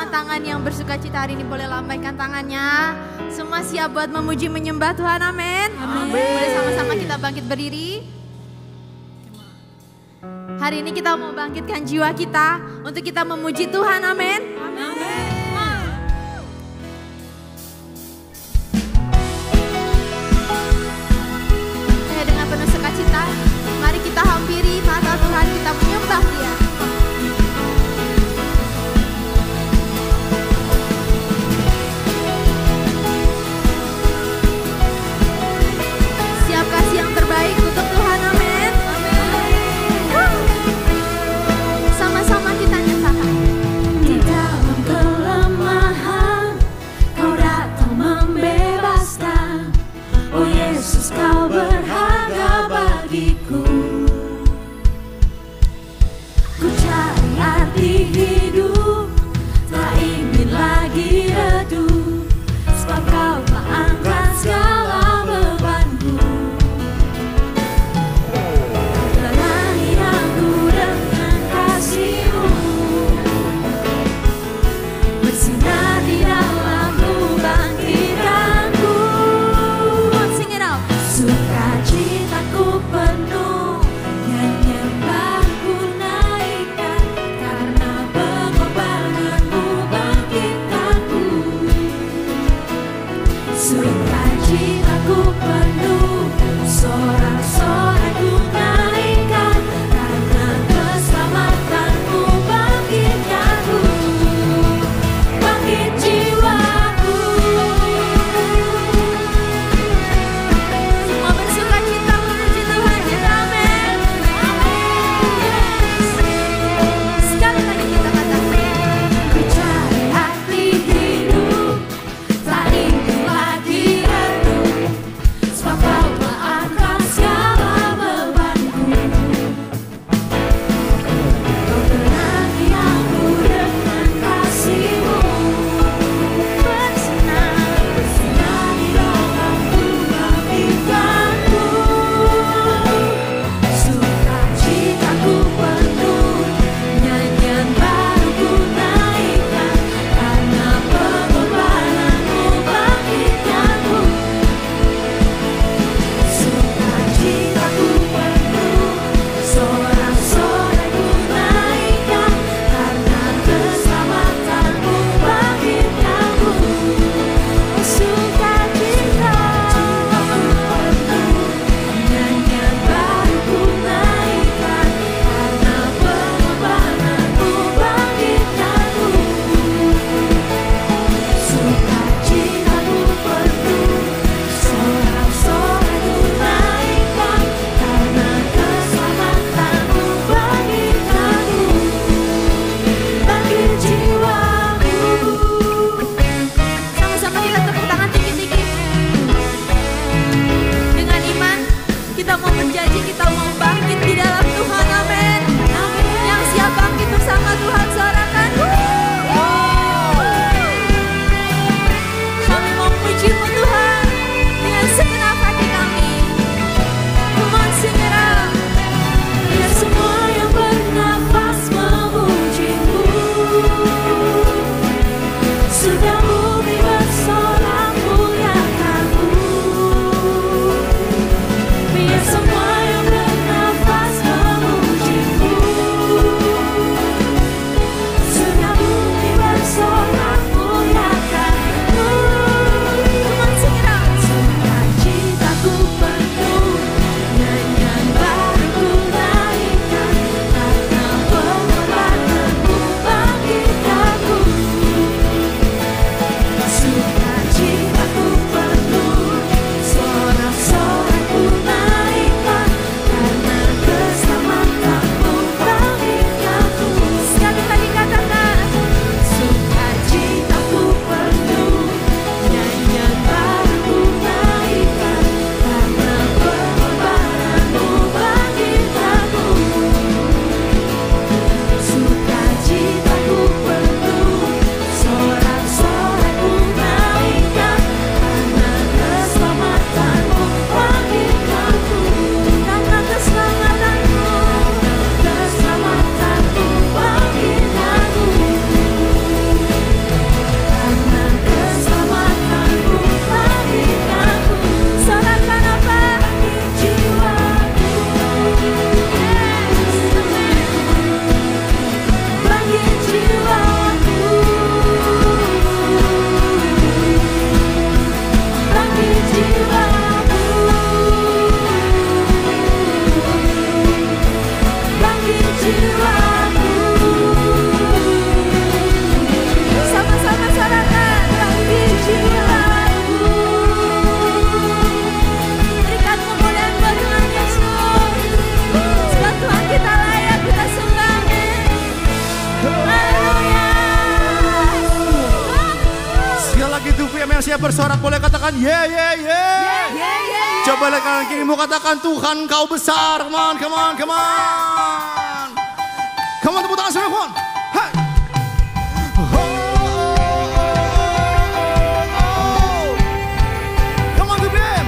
angkat tangan yang bersuka cita hari ini boleh lambaikan tangannya. Semua siap buat memuji menyembah Tuhan, amin. Boleh sama-sama kita bangkit berdiri. Hari ini kita mau bangkitkan jiwa kita untuk kita memuji Tuhan, amin. Dengan penuh sukacita, mari kita hampiri mata Tuhan, kita menyembah Dia. Siap kasih yang terbaik untuk Tuhan, amin. Sama-sama kita nyatakan. Tidak siap bersorak boleh katakan yeah yeah yeah. Coba lihat kanan kirimu katakan Tuhan kau besar. Come on, come on, come on. Come on, tepuk tangan semua. Hey. Come on, BBM.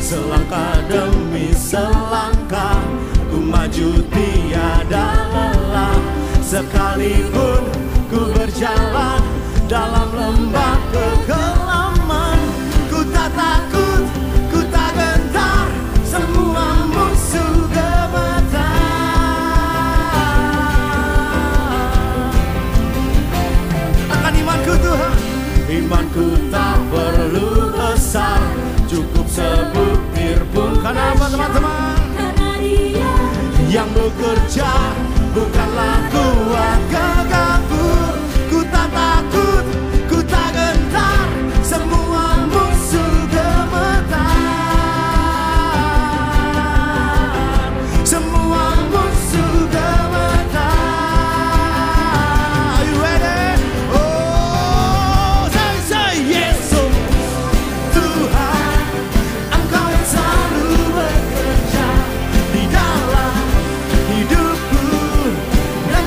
Selangkah demi selangkah ku maju tiada lelah. Sekalipun ku berjalan dalam lembah kekelaman, ku tak takut, ku tak gentar, semua musuh gemetar. Akan imanku Tuhan, imanku tak perlu besar, cukup sebutir pun. Karena apa teman-teman? Karena Dia yang bekerja, bukanlah kuat gagahku. Ku tak takut, ku tak gentar, semua musuh gemetar. Semua musuh gemetar. Are you ready? Oh, say yes, oh Tuhan. Engkau yang selalu bekerja di dalam hidupku dan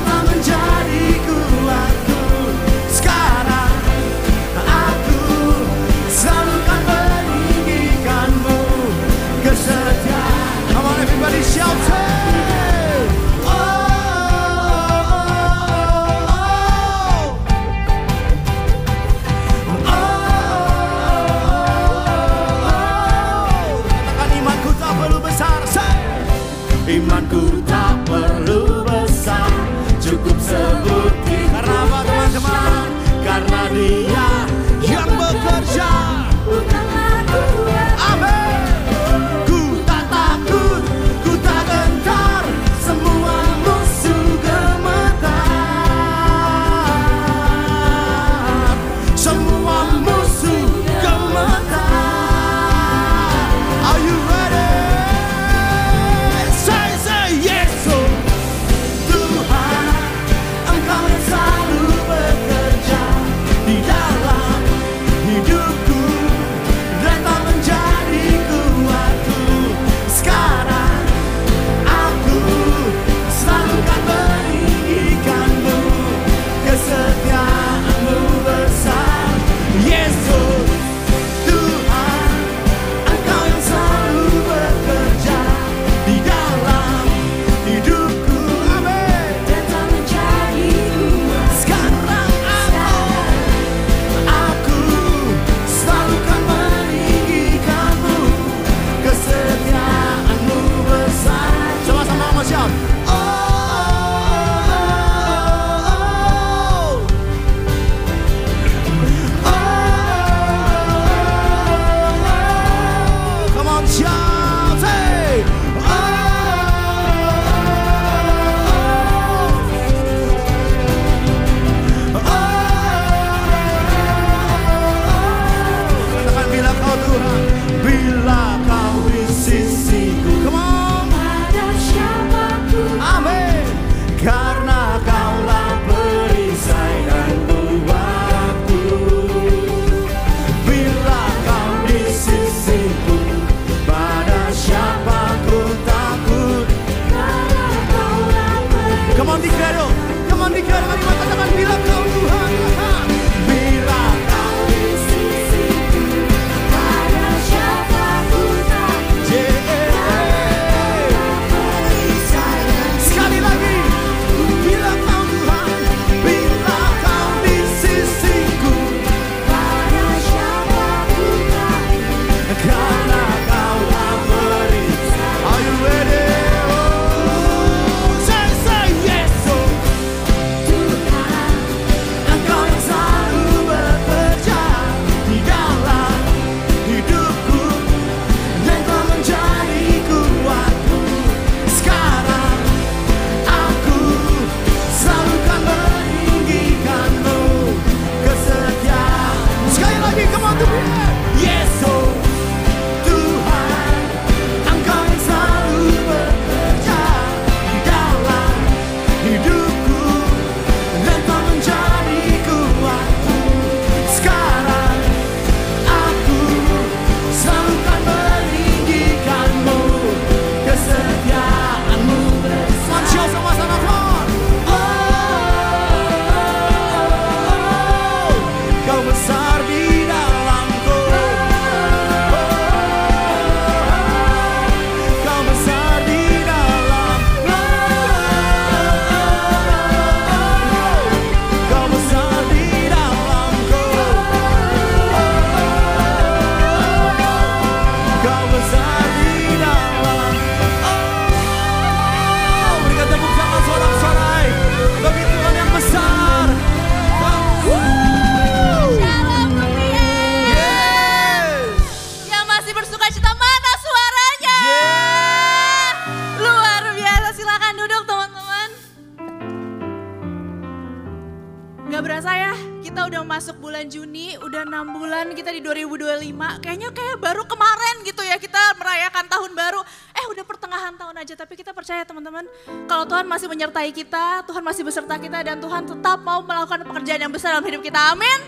udah masuk bulan Juni, udah 6 bulan kita di 2025. Kayaknya baru kemarin gitu ya kita merayakan tahun baru. Udah pertengahan tahun aja, tapi kita percaya teman-teman, kalau Tuhan masih menyertai kita, Tuhan masih beserta kita, dan Tuhan tetap mau melakukan pekerjaan yang besar dalam hidup kita. Amin.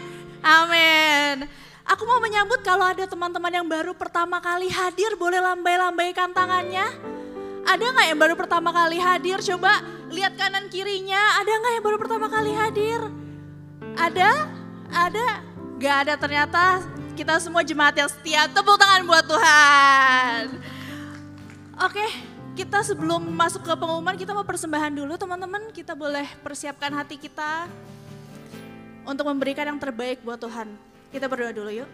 Amin. Aku mau menyambut kalau ada teman-teman yang baru pertama kali hadir, boleh lambai-lambaikan tangannya. Ada nggak yang baru pertama kali hadir? Coba lihat kanan kirinya, ada nggak yang baru pertama kali hadir? Ada? Ada? Gak ada ternyata. Kita semua jemaat yang setia. Tepuk tangan buat Tuhan. Oke, kita sebelum masuk ke pengumuman kita mau persembahan dulu teman-teman. Kita boleh persiapkan hati kita untuk memberikan yang terbaik buat Tuhan. Kita berdoa dulu yuk.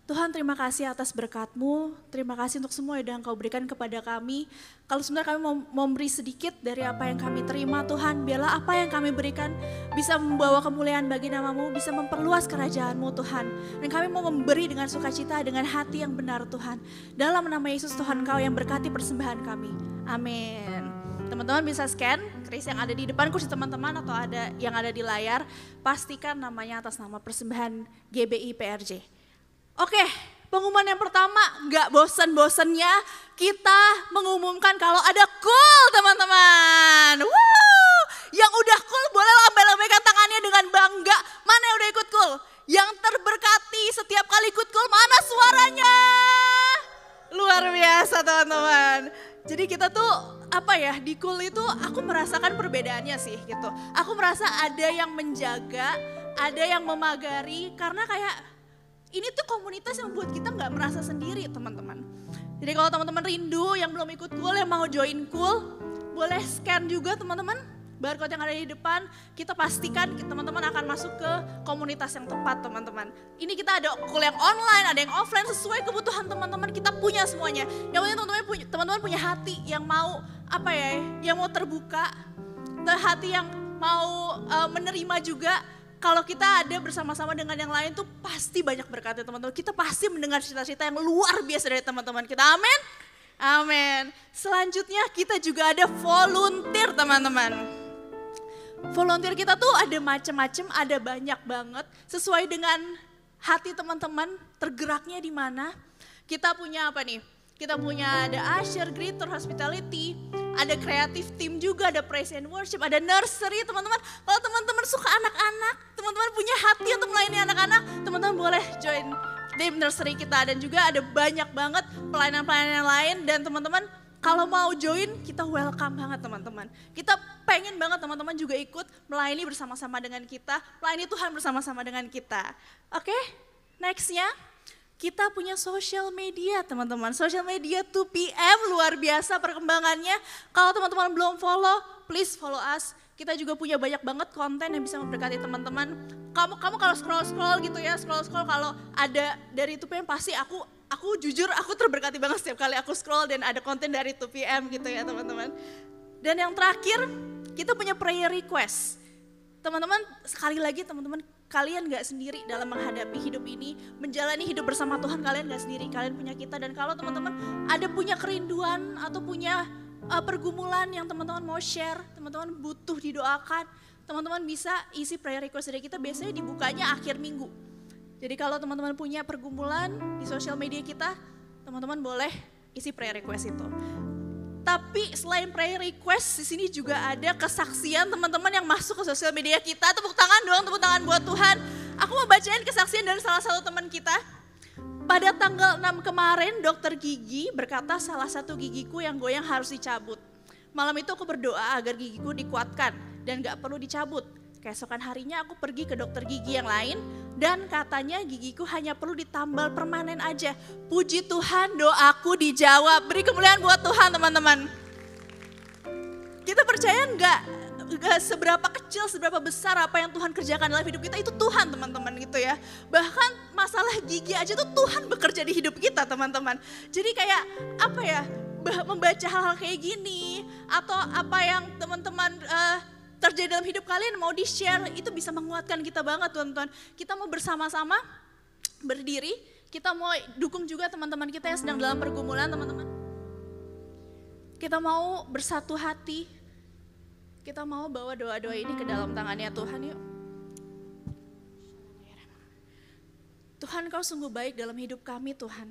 Tuhan, terima kasih atas berkat-Mu, terima kasih untuk semua yang Engkau berikan kepada kami. Kalau sebenarnya kami mau memberi sedikit dari apa yang kami terima, Tuhan, biarlah apa yang kami berikan bisa membawa kemuliaan bagi nama-Mu, bisa memperluas kerajaan-Mu, Tuhan. Dan kami mau memberi dengan sukacita, dengan hati yang benar, Tuhan. Dalam nama Yesus Tuhan, Engkau yang berkati persembahan kami. Amin. Teman-teman bisa scan kris yang ada di depan kursi teman-teman atau ada yang ada di layar. Pastikan namanya atas nama persembahan GBI PRJ. Oke, pengumuman yang pertama, gak bosan-bosannya kita mengumumkan kalau ada cool teman-teman. Woo! Yang udah cool boleh lambai-lambaikan tangannya dengan bangga. Mana yang udah ikut cool? Yang terberkati setiap kali ikut cool, mana suaranya? Luar biasa teman-teman. Jadi kita tuh di cool itu aku merasakan perbedaannya sih gitu. Aku merasa ada yang menjaga, ada yang memagari karena kayak ini tuh komunitas yang membuat kita gak merasa sendiri teman-teman. Jadi kalau teman-teman rindu yang belum ikut cool, yang mau join cool, boleh scan juga teman-teman. Barcode yang ada di depan, kita pastikan teman-teman akan masuk ke komunitas yang tepat teman-teman. Ini kita ada cool yang online, ada yang offline, sesuai kebutuhan teman-teman, kita punya semuanya. Yang penting teman-teman punya hati yang mau yang mau terbuka, hati yang mau menerima juga. Kalau kita ada bersama-sama dengan yang lain tuh pasti banyak berkatnya teman-teman. Kita pasti mendengar cerita-cerita yang luar biasa dari teman-teman kita. Amin. Amin. Selanjutnya kita juga ada volunteer teman-teman. Volunteer kita tuh ada macam-macam, ada banyak banget. Sesuai dengan hati teman-teman tergeraknya di mana. Kita punya apa nih? Kita punya ada usher, greeter, hospitality, ada creative team juga, ada praise and worship, ada nursery teman-teman. Kalau teman-teman suka anak-anak, teman-teman punya hati untuk melayani anak-anak, teman-teman boleh join tim nursery kita. Dan juga ada banyak banget pelayanan-pelayanan yang lain. Dan teman-teman kalau mau join kita welcome banget teman-teman. Kita pengen banget teman-teman juga ikut melayani bersama-sama dengan kita, melayani Tuhan bersama-sama dengan kita. Oke, nextnya. Kita punya social media teman-teman, social media 2PM luar biasa perkembangannya. Kalau teman-teman belum follow, please follow us. Kita juga punya banyak banget konten yang bisa memberkati teman-teman. Kamu kalau scroll gitu ya, scroll kalau ada dari 2PM pasti aku jujur aku terberkati banget setiap kali aku scroll dan ada konten dari 2PM gitu ya teman-teman. Dan yang terakhir, kita punya prayer request. Teman-teman, sekali lagi teman-teman, kalian gak sendiri dalam menghadapi hidup ini, menjalani hidup bersama Tuhan, kalian gak sendiri, kalian punya kita. Dan kalau teman-teman ada punya kerinduan atau punya pergumulan yang teman-teman mau share, teman-teman butuh didoakan, teman-teman bisa isi prayer request dari kita, biasanya dibukanya akhir minggu. Jadi kalau teman-teman punya pergumulan di sosial media kita, teman-teman boleh isi prayer request itu. Tapi selain prayer request, di sini juga ada kesaksian teman-teman yang masuk ke sosial media kita. Tepuk tangan dong, tepuk tangan buat Tuhan. Aku mau bacain kesaksian dari salah satu teman kita. Pada tanggal 6 kemarin, dokter gigi berkata salah satu gigiku yang goyang harus dicabut. Malam itu aku berdoa agar gigiku dikuatkan dan gak perlu dicabut. Keesokan harinya aku pergi ke dokter gigi yang lain dan katanya gigiku hanya perlu ditambal permanen aja. Puji Tuhan, doaku dijawab. Beri kemuliaan buat Tuhan teman-teman. Kita percaya enggak seberapa kecil, seberapa besar apa yang Tuhan kerjakan dalam hidup kita itu Tuhan teman-teman gitu ya. Bahkan masalah gigi aja tuh Tuhan bekerja di hidup kita teman-teman. Jadi kayak membaca hal-hal kayak gini atau apa yang teman-teman terjadi dalam hidup kalian mau di-share, itu bisa menguatkan kita banget teman-teman. Kita mau bersama-sama berdiri, kita mau dukung juga teman-teman kita yang sedang dalam pergumulan teman-teman. Kita mau bersatu hati, kita mau bawa doa-doa ini ke dalam tangannya Tuhan yuk. Tuhan Engkau sungguh baik dalam hidup kami Tuhan.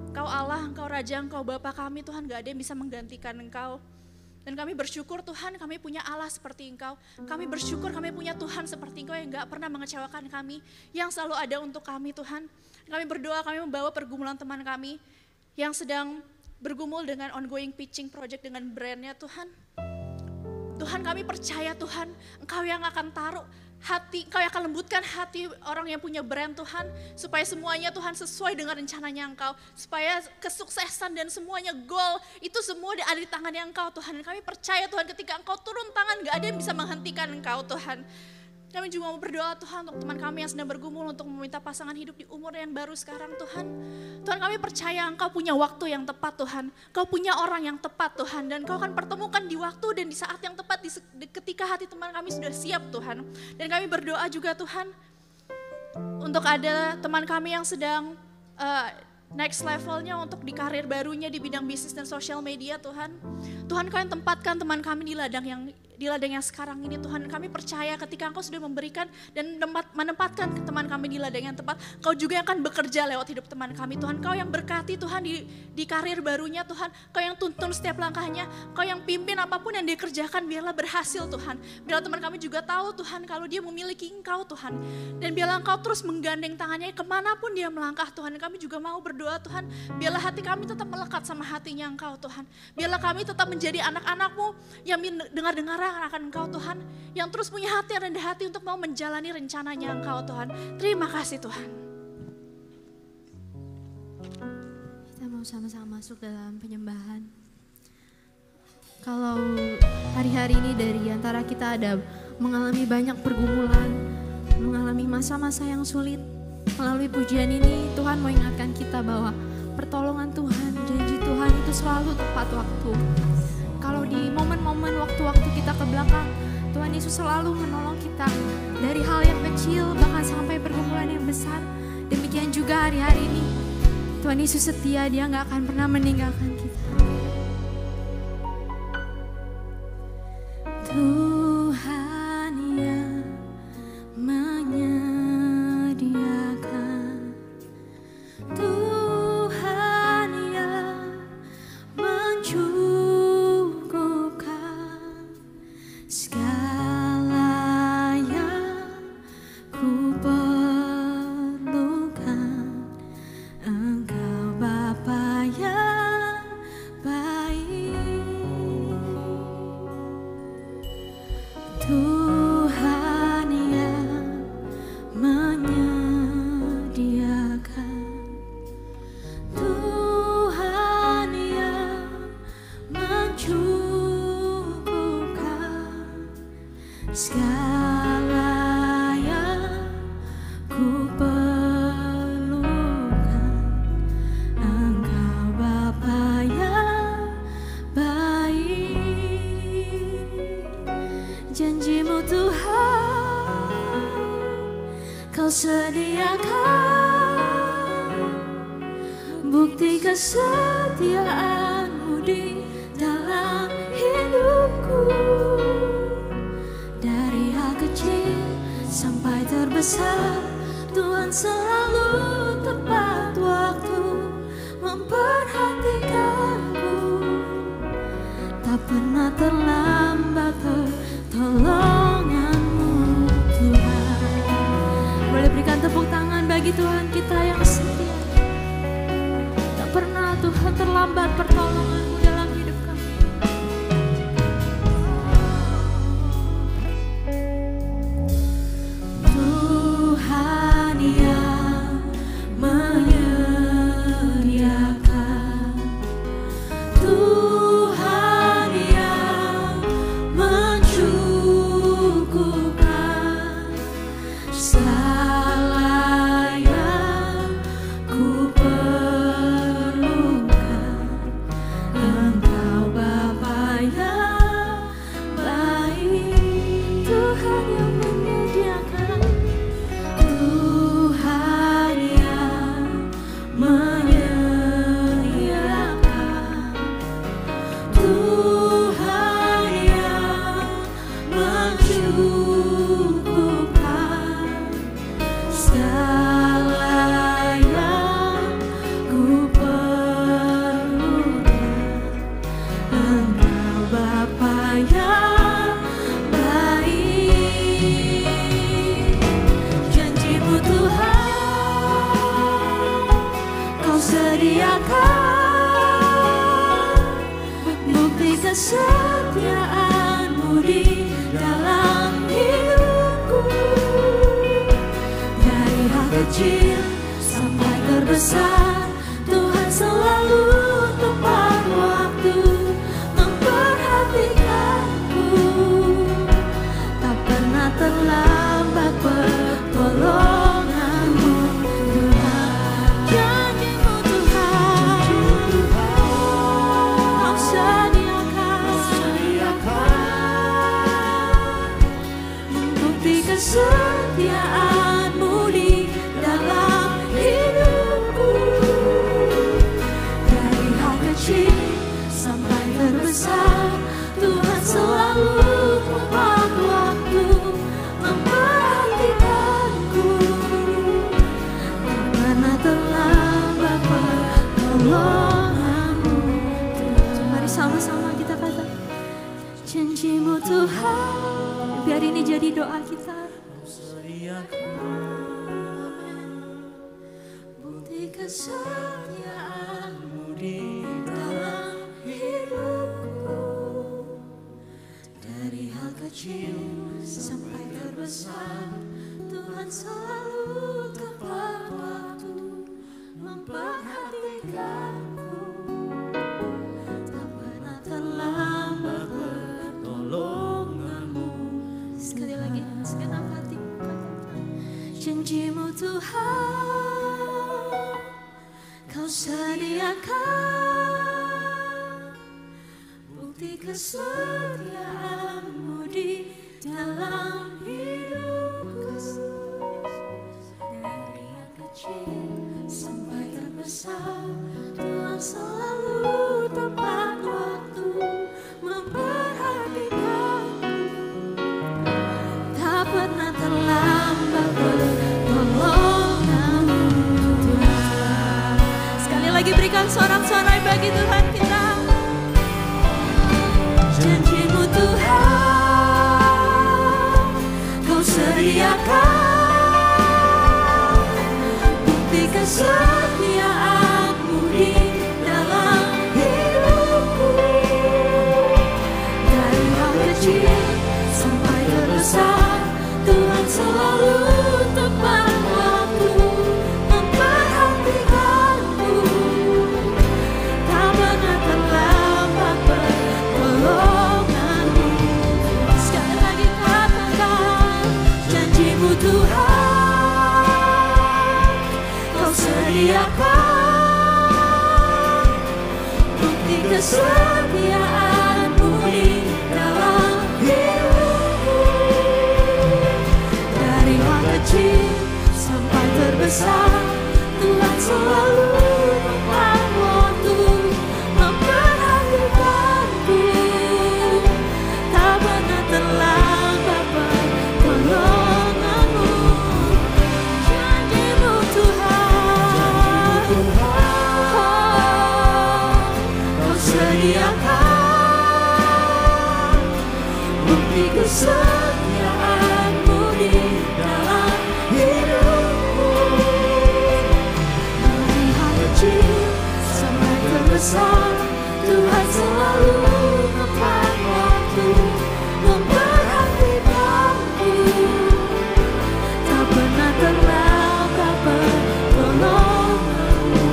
Engkau Allah, Engkau Raja, Engkau Bapa kami Tuhan, gak ada yang bisa menggantikan Engkau. Dan kami bersyukur Tuhan kami punya Allah seperti Engkau. Kami bersyukur kami punya Tuhan seperti Engkau yang gak pernah mengecewakan kami. Yang selalu ada untuk kami Tuhan. Kami berdoa kami membawa pergumulan teman kami yang sedang bergumul dengan ongoing pitching project dengan brandnya Tuhan. Tuhan kami percaya Tuhan Engkau yang akan taruh hati, Engkau yang akan lembutkan hati orang yang punya brand Tuhan. Supaya semuanya Tuhan sesuai dengan rencananya Engkau. Supaya kesuksesan dan semuanya goal itu semua ada di tangannya Engkau Tuhan. Dan kami percaya Tuhan ketika Engkau turun tangan gak ada yang bisa menghentikan Engkau Tuhan. Kami juga mau berdoa Tuhan untuk teman kami yang sedang bergumul untuk meminta pasangan hidup di umur yang baru sekarang Tuhan. Tuhan kami percaya Engkau punya waktu yang tepat Tuhan. Engkau punya orang yang tepat Tuhan. Dan Engkau akan pertemukan di waktu dan di saat yang tepat ketika hati teman kami sudah siap Tuhan. Dan kami berdoa juga Tuhan untuk ada teman kami yang sedang next levelnya untuk di karir barunya di bidang bisnis dan sosial media Tuhan. Tuhan Kau yang tempatkan teman kami di ladang yang sekarang ini Tuhan. Kami percaya ketika Engkau sudah memberikan dan menempatkan teman kami di ladang yang tepat, Kau juga yang akan bekerja lewat hidup teman kami Tuhan. Kau yang berkati Tuhan di karir barunya Tuhan. Kau yang tuntun setiap langkahnya. Kau yang pimpin apapun yang dia kerjakan biarlah berhasil Tuhan. Biarlah teman kami juga tahu Tuhan kalau dia memiliki Engkau Tuhan. Dan biarlah Engkau terus menggandeng tangannya kemanapun dia melangkah Tuhan. Kami juga mau berdoa Tuhan, biarlah hati kami tetap melekat sama hatinya Engkau Tuhan. Biarlah kami tetap menjadi anak-anak-Mu yang dengar-dengar akan Engkau Tuhan, yang terus punya hati yang rendah hati untuk mau menjalani rencananya Engkau Tuhan. Terima kasih Tuhan. Kita mau sama-sama masuk dalam penyembahan. Kalau hari-hari ini dari antara kita ada mengalami banyak pergumulan, mengalami masa-masa yang sulit, melalui pujian ini Tuhan mau ingatkan kita bahwa pertolongan Tuhan, janji Tuhan itu selalu tepat waktu. Kalau di momen-momen waktu-waktu kita ke belakang, Tuhan Yesus selalu menolong kita dari hal yang kecil bahkan sampai pergumulan yang besar. Demikian juga hari-hari ini, Tuhan Yesus setia, Dia gak akan pernah meninggalkan kita. Tuhan yang menyediakan, Tuhan yang mencukupkan segala yang ku perlukan. Engkau Bapa yang baik, Tuhan yang menyediakan, Tuhan yang mencukupkan segala yang ku perlukan. Engkau Bapa yang baik, janji-Mu Tuhan Kau sediakan, bukti kesetiaan-Mu di dalam hidupku. Dari hal kecil sampai terbesar, Tuhan selalu tepat waktu memperhatikanku. Tak pernah terlambat pertolongan-Mu Tuhan. Boleh berikan tepuk tangan bagi Tuhan kita yang setia. Tak pernah Tuhan terlambat pertolongan-Mu dalam hidup kami. Tuhan yang menyediakan, Tuhan yang mencukupkan segala yang ku perlukan. Engkau Bapa yang baik, Tuhan yang menyediakan, Tuhan yang menyediakan kesetiaan-Mu di dalam hidupku. Dari hal kecil sampai terbesar, Tuhan selalu tepat waktu memperhatikanku. Tak pernah terlambat pertolongan-Mu, Tuhan. Janji-Mu Tuhan, Kau sediakan bukti kesetiaan-Mu di dalam hidupku. Dari hal kecil sampai terbesar, Tuhan selalu tepat waktu memperhatikanku. Tak pernah terlambat pertolongan-Mu, Tuhan. Mari sama-sama kita kata, janji-Mu Tuhan. Biar ini jadi doa kita. Bukti kesetiaan-Mu di dalam hidupku. Dari hal kecil sampai terbesar, Tuhan selalu tepat waktu memperhatikanku. Tak pernah terlambat pertolongan-Mu. Sekali lagi, segenap hati katakan, janji-Mu Tuhan, Kau sediakan bukti kesetiaan-Mu di dalam hidupku. Dari yang kecil sampai terbesar, Tuhan selalu tepat waktu memperhatikanku. Tak pernah terlambat pertolongan-Mu, Tuhan. Sekali lagi berikan sorak-sorai bagi Tuhan kita. Janji-Mu Tuhan, Kau sediakan bukti kesetiaan-Mu di dalam hidupku. Dari hal kecil sampai terbesar, Tuhan selalu tepat waktu memperhatikanku. Tak pernah terlambat pertolongan-Mu. Sekali lagi katakan, janji-Mu Tuhan, Kau sediakan bukti kesetiaan-Mu di dalam hidupku. Dari hal kecil sampai terbesar, Tuhan selalu tepat waktu memperhatikanku. Tak pernah terlambat pertolongan-Mu. Janji-Mu Tuhan, Kau sediakan bukti kesetiaan-Mu di dalam hidupku. Dari hal kecil sampai terbesar, Tuhan selalu tepat waktu memperhatikanku. Tak pernah terlambat pertolongan-Mu.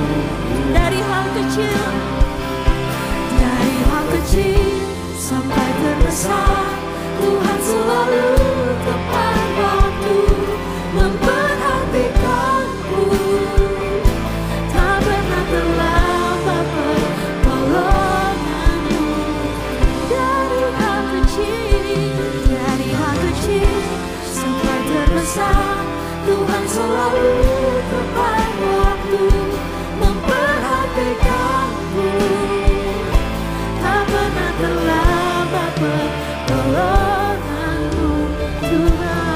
Dari hal kecil sampai terbesar, Tuhan selalu tepat waktu memperhatikanku. Tak pernah terlambat pertolongan-Mu. Dari hal kecil sampai terbesar, Tuhan selalu tepat waktu memperhatikanku. Tak pernah terlambat pertolongan-Mu, Tuhan.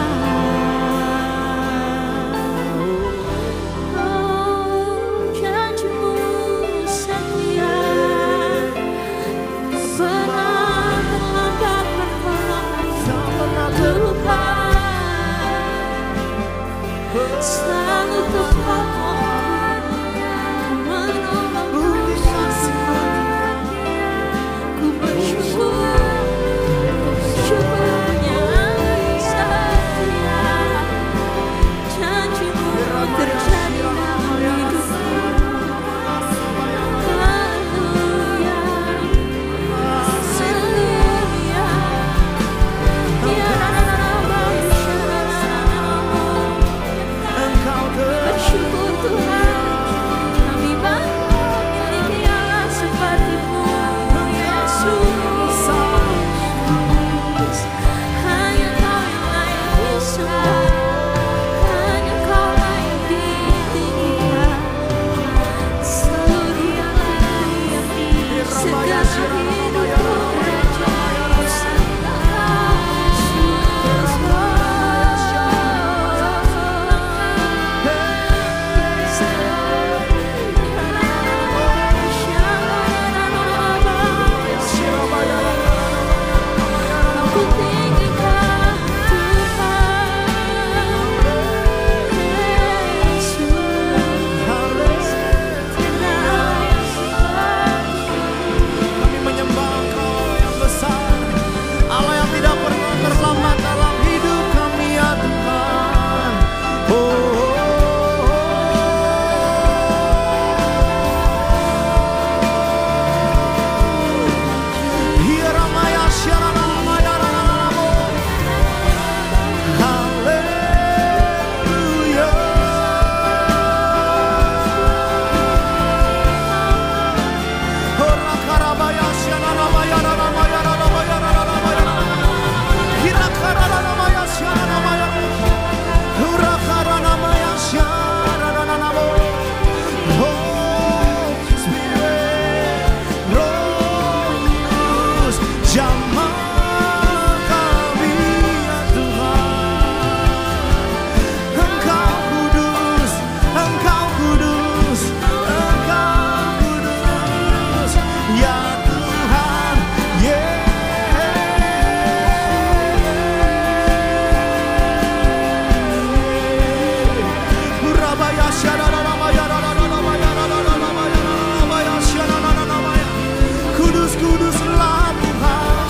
kuduslah Tuhan.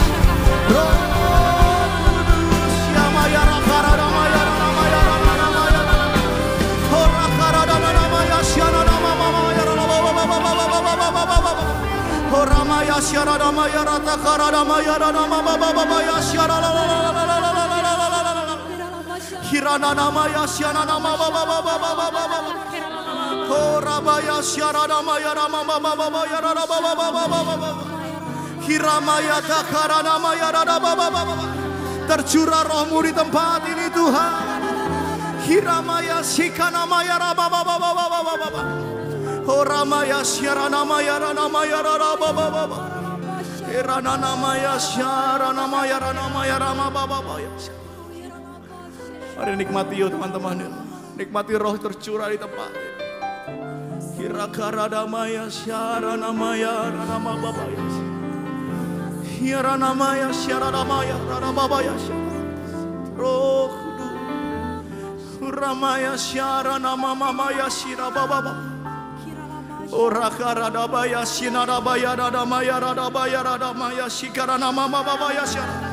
Roh Kudus, ya maya rakara maya maya maya. Oh rakara maya syana mama maya baba. Oh ramaya syana maya ratakara maya mama baba ya syana la la la la la la. Kirana maya syana mama baba baba. Oh rabaya syana maya mama baba ya baba. Hiramaya takarana maya rada baba. Tercurah rohmu di tempat ini Tuhan. Hiramaya sikana maya raba baba. Oh ramaya syarana maya rana maya rada baba. Hirana namaya syarana maya rana maya rama baba. Mari nikmati yuk teman-teman. Nikmati roh tercurah di tempat ini. Hirakara maya syarana maya rana baba. Hirana maya syarana maya rana baba ya. Roh Kudus. Ramaya syarana mama maya syira baba. Ora karada baya sinara baya rada maya shikarana mama baba ya syara.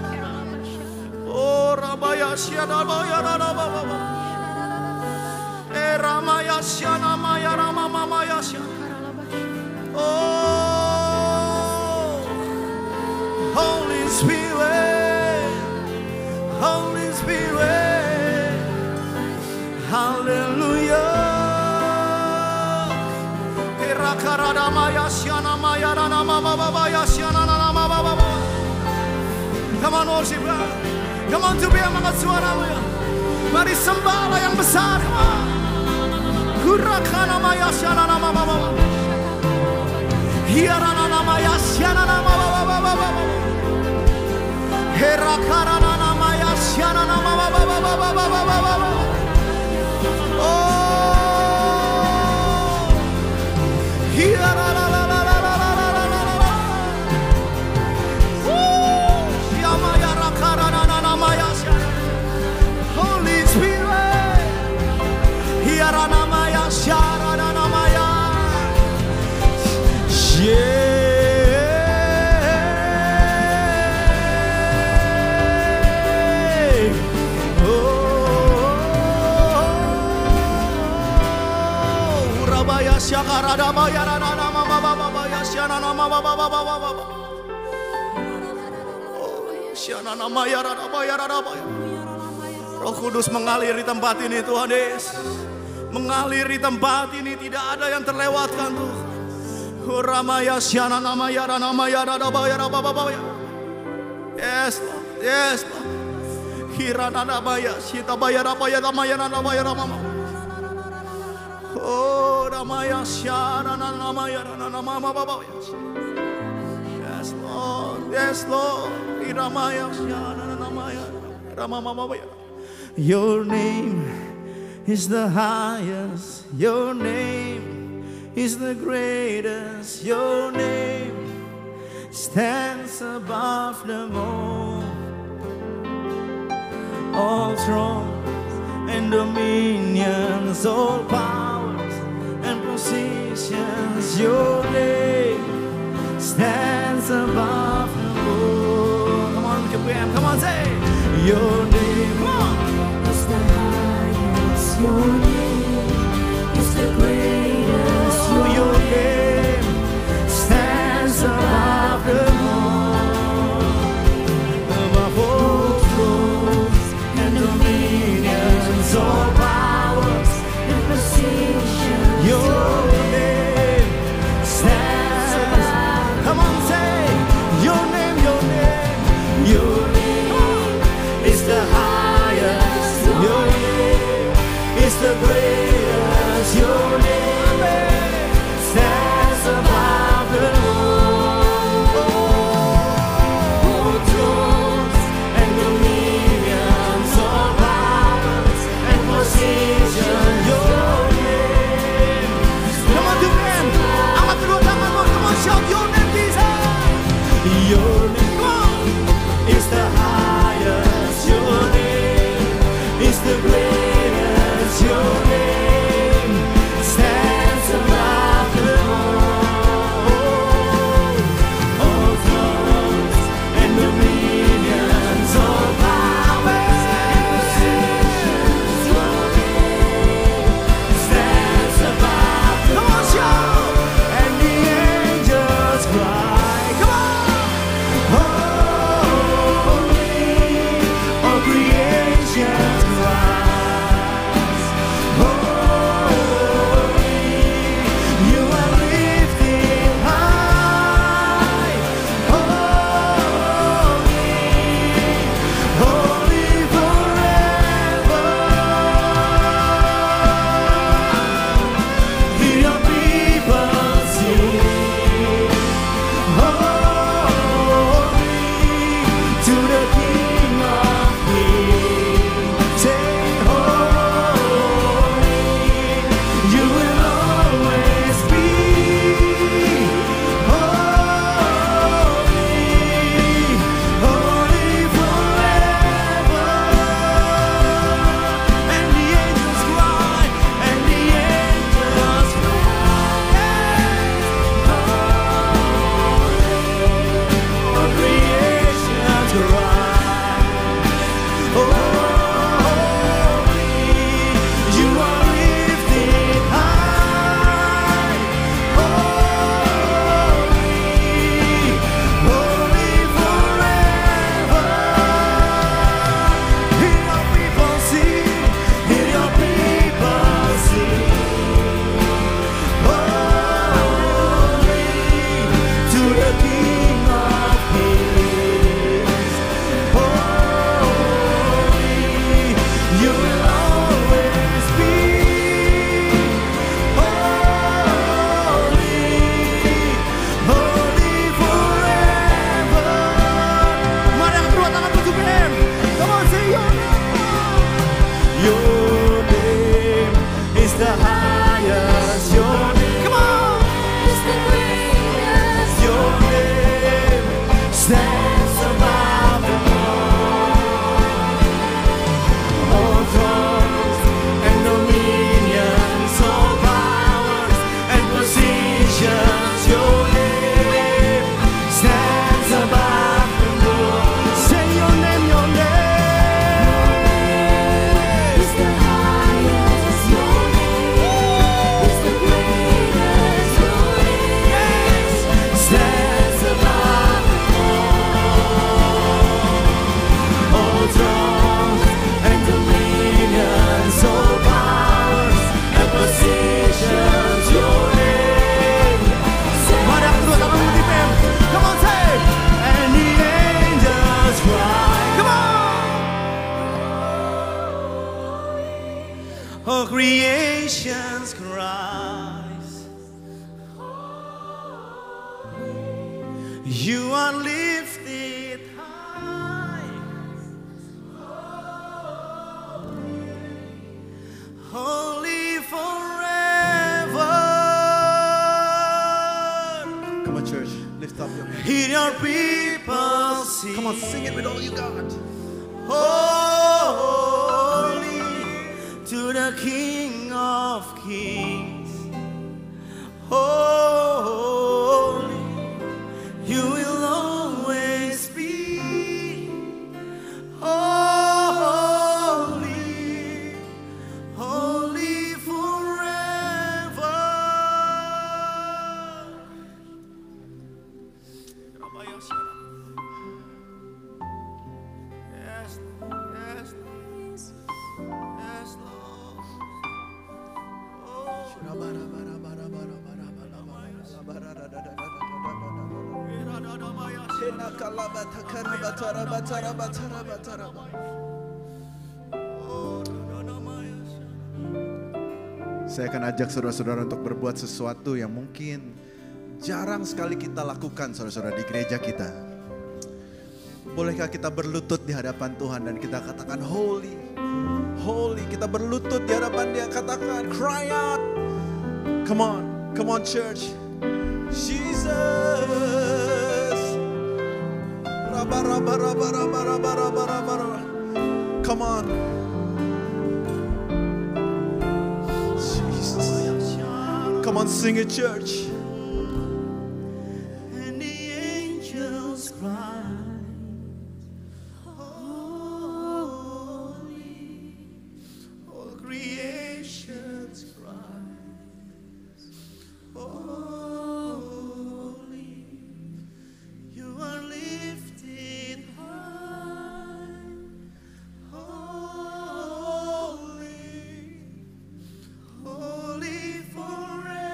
Ora baya syara baya rada baba. Ramaya syana maya rama mama ya syara. Oh Holy Spirit, Holy Spirit, Hallelujah. Karada maya syana maya rana mama baba ya syana nama baba. Come on worship God. Come on to be angkat suaramu ya. Mari sembahlah yang besar. Kurakana maya syana nama baba. Hiarana nama ya syana nama baba. Herakarana nama ya syana nama baba. Oh Holy Spirit, Hiarana Maya Sharana Maya. Syakarada bayara nama baba ya syana nama baba. Oh syana nama yara bayara. Roh Kudus mengalir di tempat ini Tuhan Yesus. Mengalir di tempat ini, tidak ada yang terlewatkan Tuhan. Ramaya syana nama yara bayara baba. Yes Lord, yes Lord. Hirana baya sita bayara bayara mama. Oh, Ramaya Sharana Namaya Mama Baba. Yes, Lord. Yes, Lord. Ramaya Sharana Namaya Rama Mama. Your name is the highest. Your name is the greatest. Your name stands above them all thrones and dominions, all powers and positions. Your name stands above them all. Come on, come on, say your name. Come on. Is the highest. Your name is the greatest. Your name stands above them all. Above all thrones and dominions, all powers and positions. Your name stands. Come on, say your name. Your name is the highest. creations cries. You are lifted high. Holy forever. Come on, church, lift up your hands. Hear your people sing. Come on, sing it with all you got. Holy to the King of Kings. Holy, you will always be. Holy, holy forever. Yes, yes, yes, Lord. Saya akan ajak saudara-saudara untuk berbuat sesuatu yang mungkin jarang sekali kita lakukan, saudara-saudara, di gereja kita. Bolehkah kita berlutut di hadapan Tuhan dan kita katakan holy, holy. Kita berlutut di hadapan Dia, katakan, cry out. Come on church. Jesus. Raba, raba, raba, raba, raba, raba, raba, raba. Come on. Jesus. Come on, sing it, church. And the angels cry. All creations cries, holy, you are lifted high, holy, holy forever.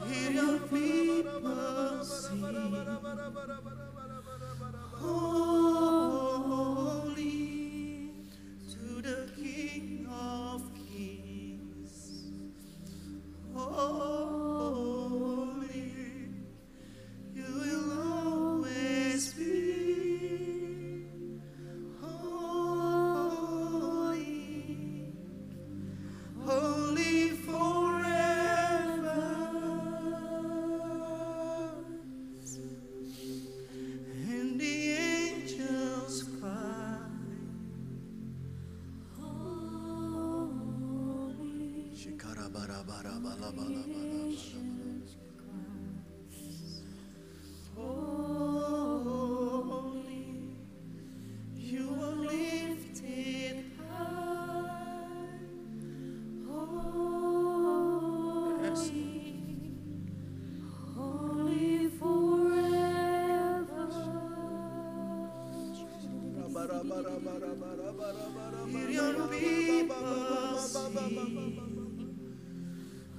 Hear your people sing. Holy to the King of Kings. Holy, you will always be. Holy, holy forever. And the angels cry. Holy, you are lifted high. Holy forever. Hear your people sing.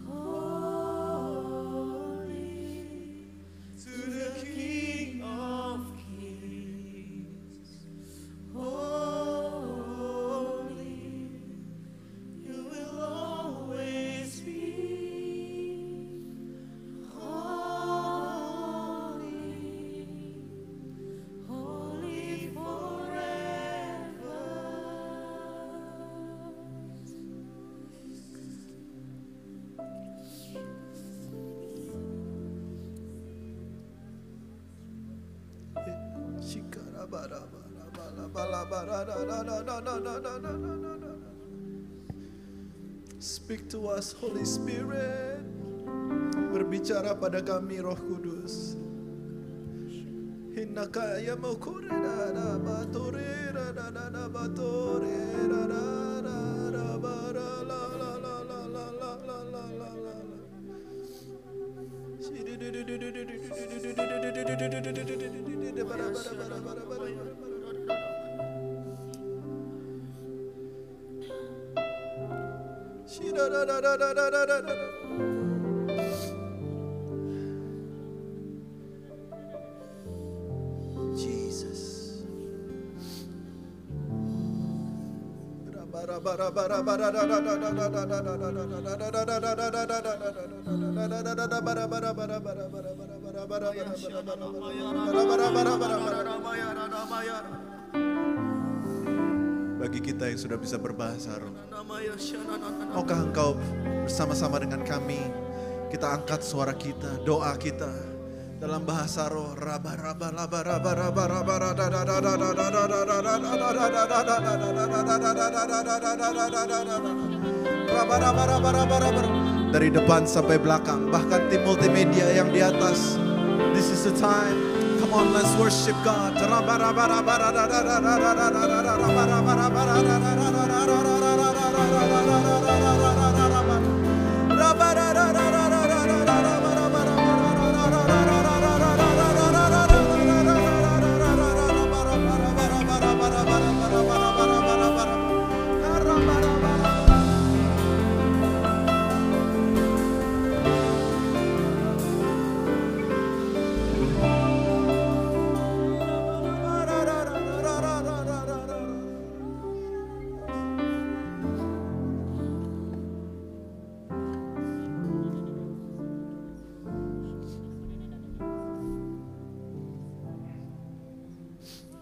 Holy to the King of Kings. Holy, you will always be. Holy, holy forever. Speak to us, Holy Spirit. Berbicara pada kami, Roh Kudus. Hinaka ya mokure da da batore da da da da batore da da da da ba da la la la la la la la la la la. Jesus. Bagi kita yang sudah bisa berbahasa roh, maukah Engkau bersama-sama dengan kami, kita angkat suara kita, doa kita dalam bahasa roh. Dari depan sampai belakang, bahkan tim multimedia yang di atas. This is the time. Come on, let's worship God.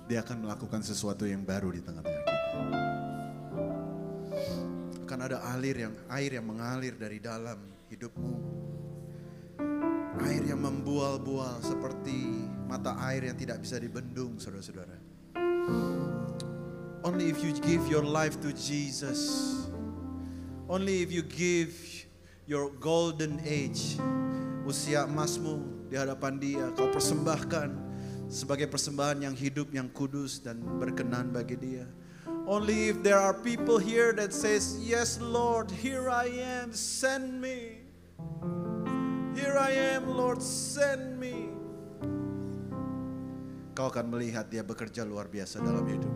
Dia akan melakukan sesuatu yang baru di tengah-tengah kita. Akan ada air yang mengalir dari dalam hidupmu. Air yang membual-bual seperti mata air yang tidak bisa dibendung, saudara-saudara. Only if you give your life to Jesus. Only if you give your golden age, usia emasmu di hadapan Dia, kau persembahkan sebagai persembahan yang hidup, yang kudus dan berkenan bagi Dia. Only if there are people here that says, yes Lord, here I am, send me. Here I am Lord, send me. Kau akan melihat Dia bekerja luar biasa dalam hidup.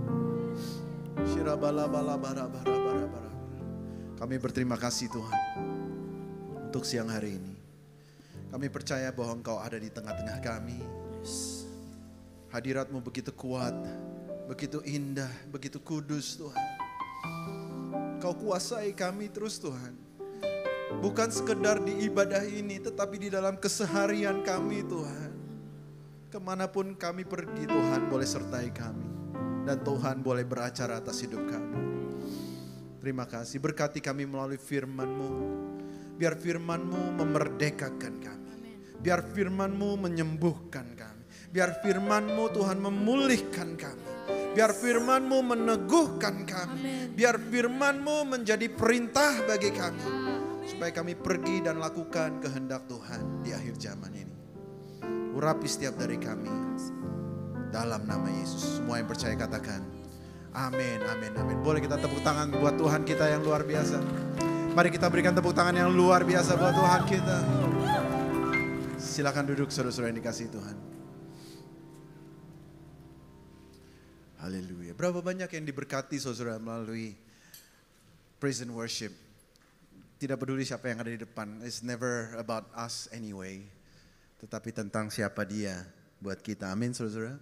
Kami berterima kasih Tuhan untuk siang hari ini. Kami percaya bahwa Engkau ada di tengah-tengah kami. Hadirat-Mu begitu kuat, begitu indah, begitu kudus Tuhan. Kau kuasai kami terus Tuhan. Bukan sekedar di ibadah ini, tetapi di dalam keseharian kami Tuhan. Kemanapun kami pergi Tuhan boleh sertai kami. Dan Tuhan boleh beracara atas hidup kami. Terima kasih, berkati kami melalui firman-Mu. Biar firman-Mu memerdekakan kami. Biar firman-Mu menyembuhkan kami. Biar firman-Mu Tuhan memulihkan kami. Biar firman-Mu meneguhkan kami. Biar firman-Mu menjadi perintah bagi kami. Supaya kami pergi dan lakukan kehendak Tuhan di akhir zaman ini. Urapi setiap dari kami. Dalam nama Yesus. Semua yang percaya katakan. Amin, amin, amin. Boleh kita tepuk tangan buat Tuhan kita yang luar biasa. Mari kita berikan tepuk tangan yang luar biasa buat Tuhan kita. Silakan duduk saudara-saudara yang dikasihi Tuhan. Haleluya. Berapa banyak yang diberkati saudara melalui praise and worship. Tidak peduli siapa yang ada di depan. It's never about us anyway. Tetapi tentang siapa Dia buat kita. Amin saudara-saudara.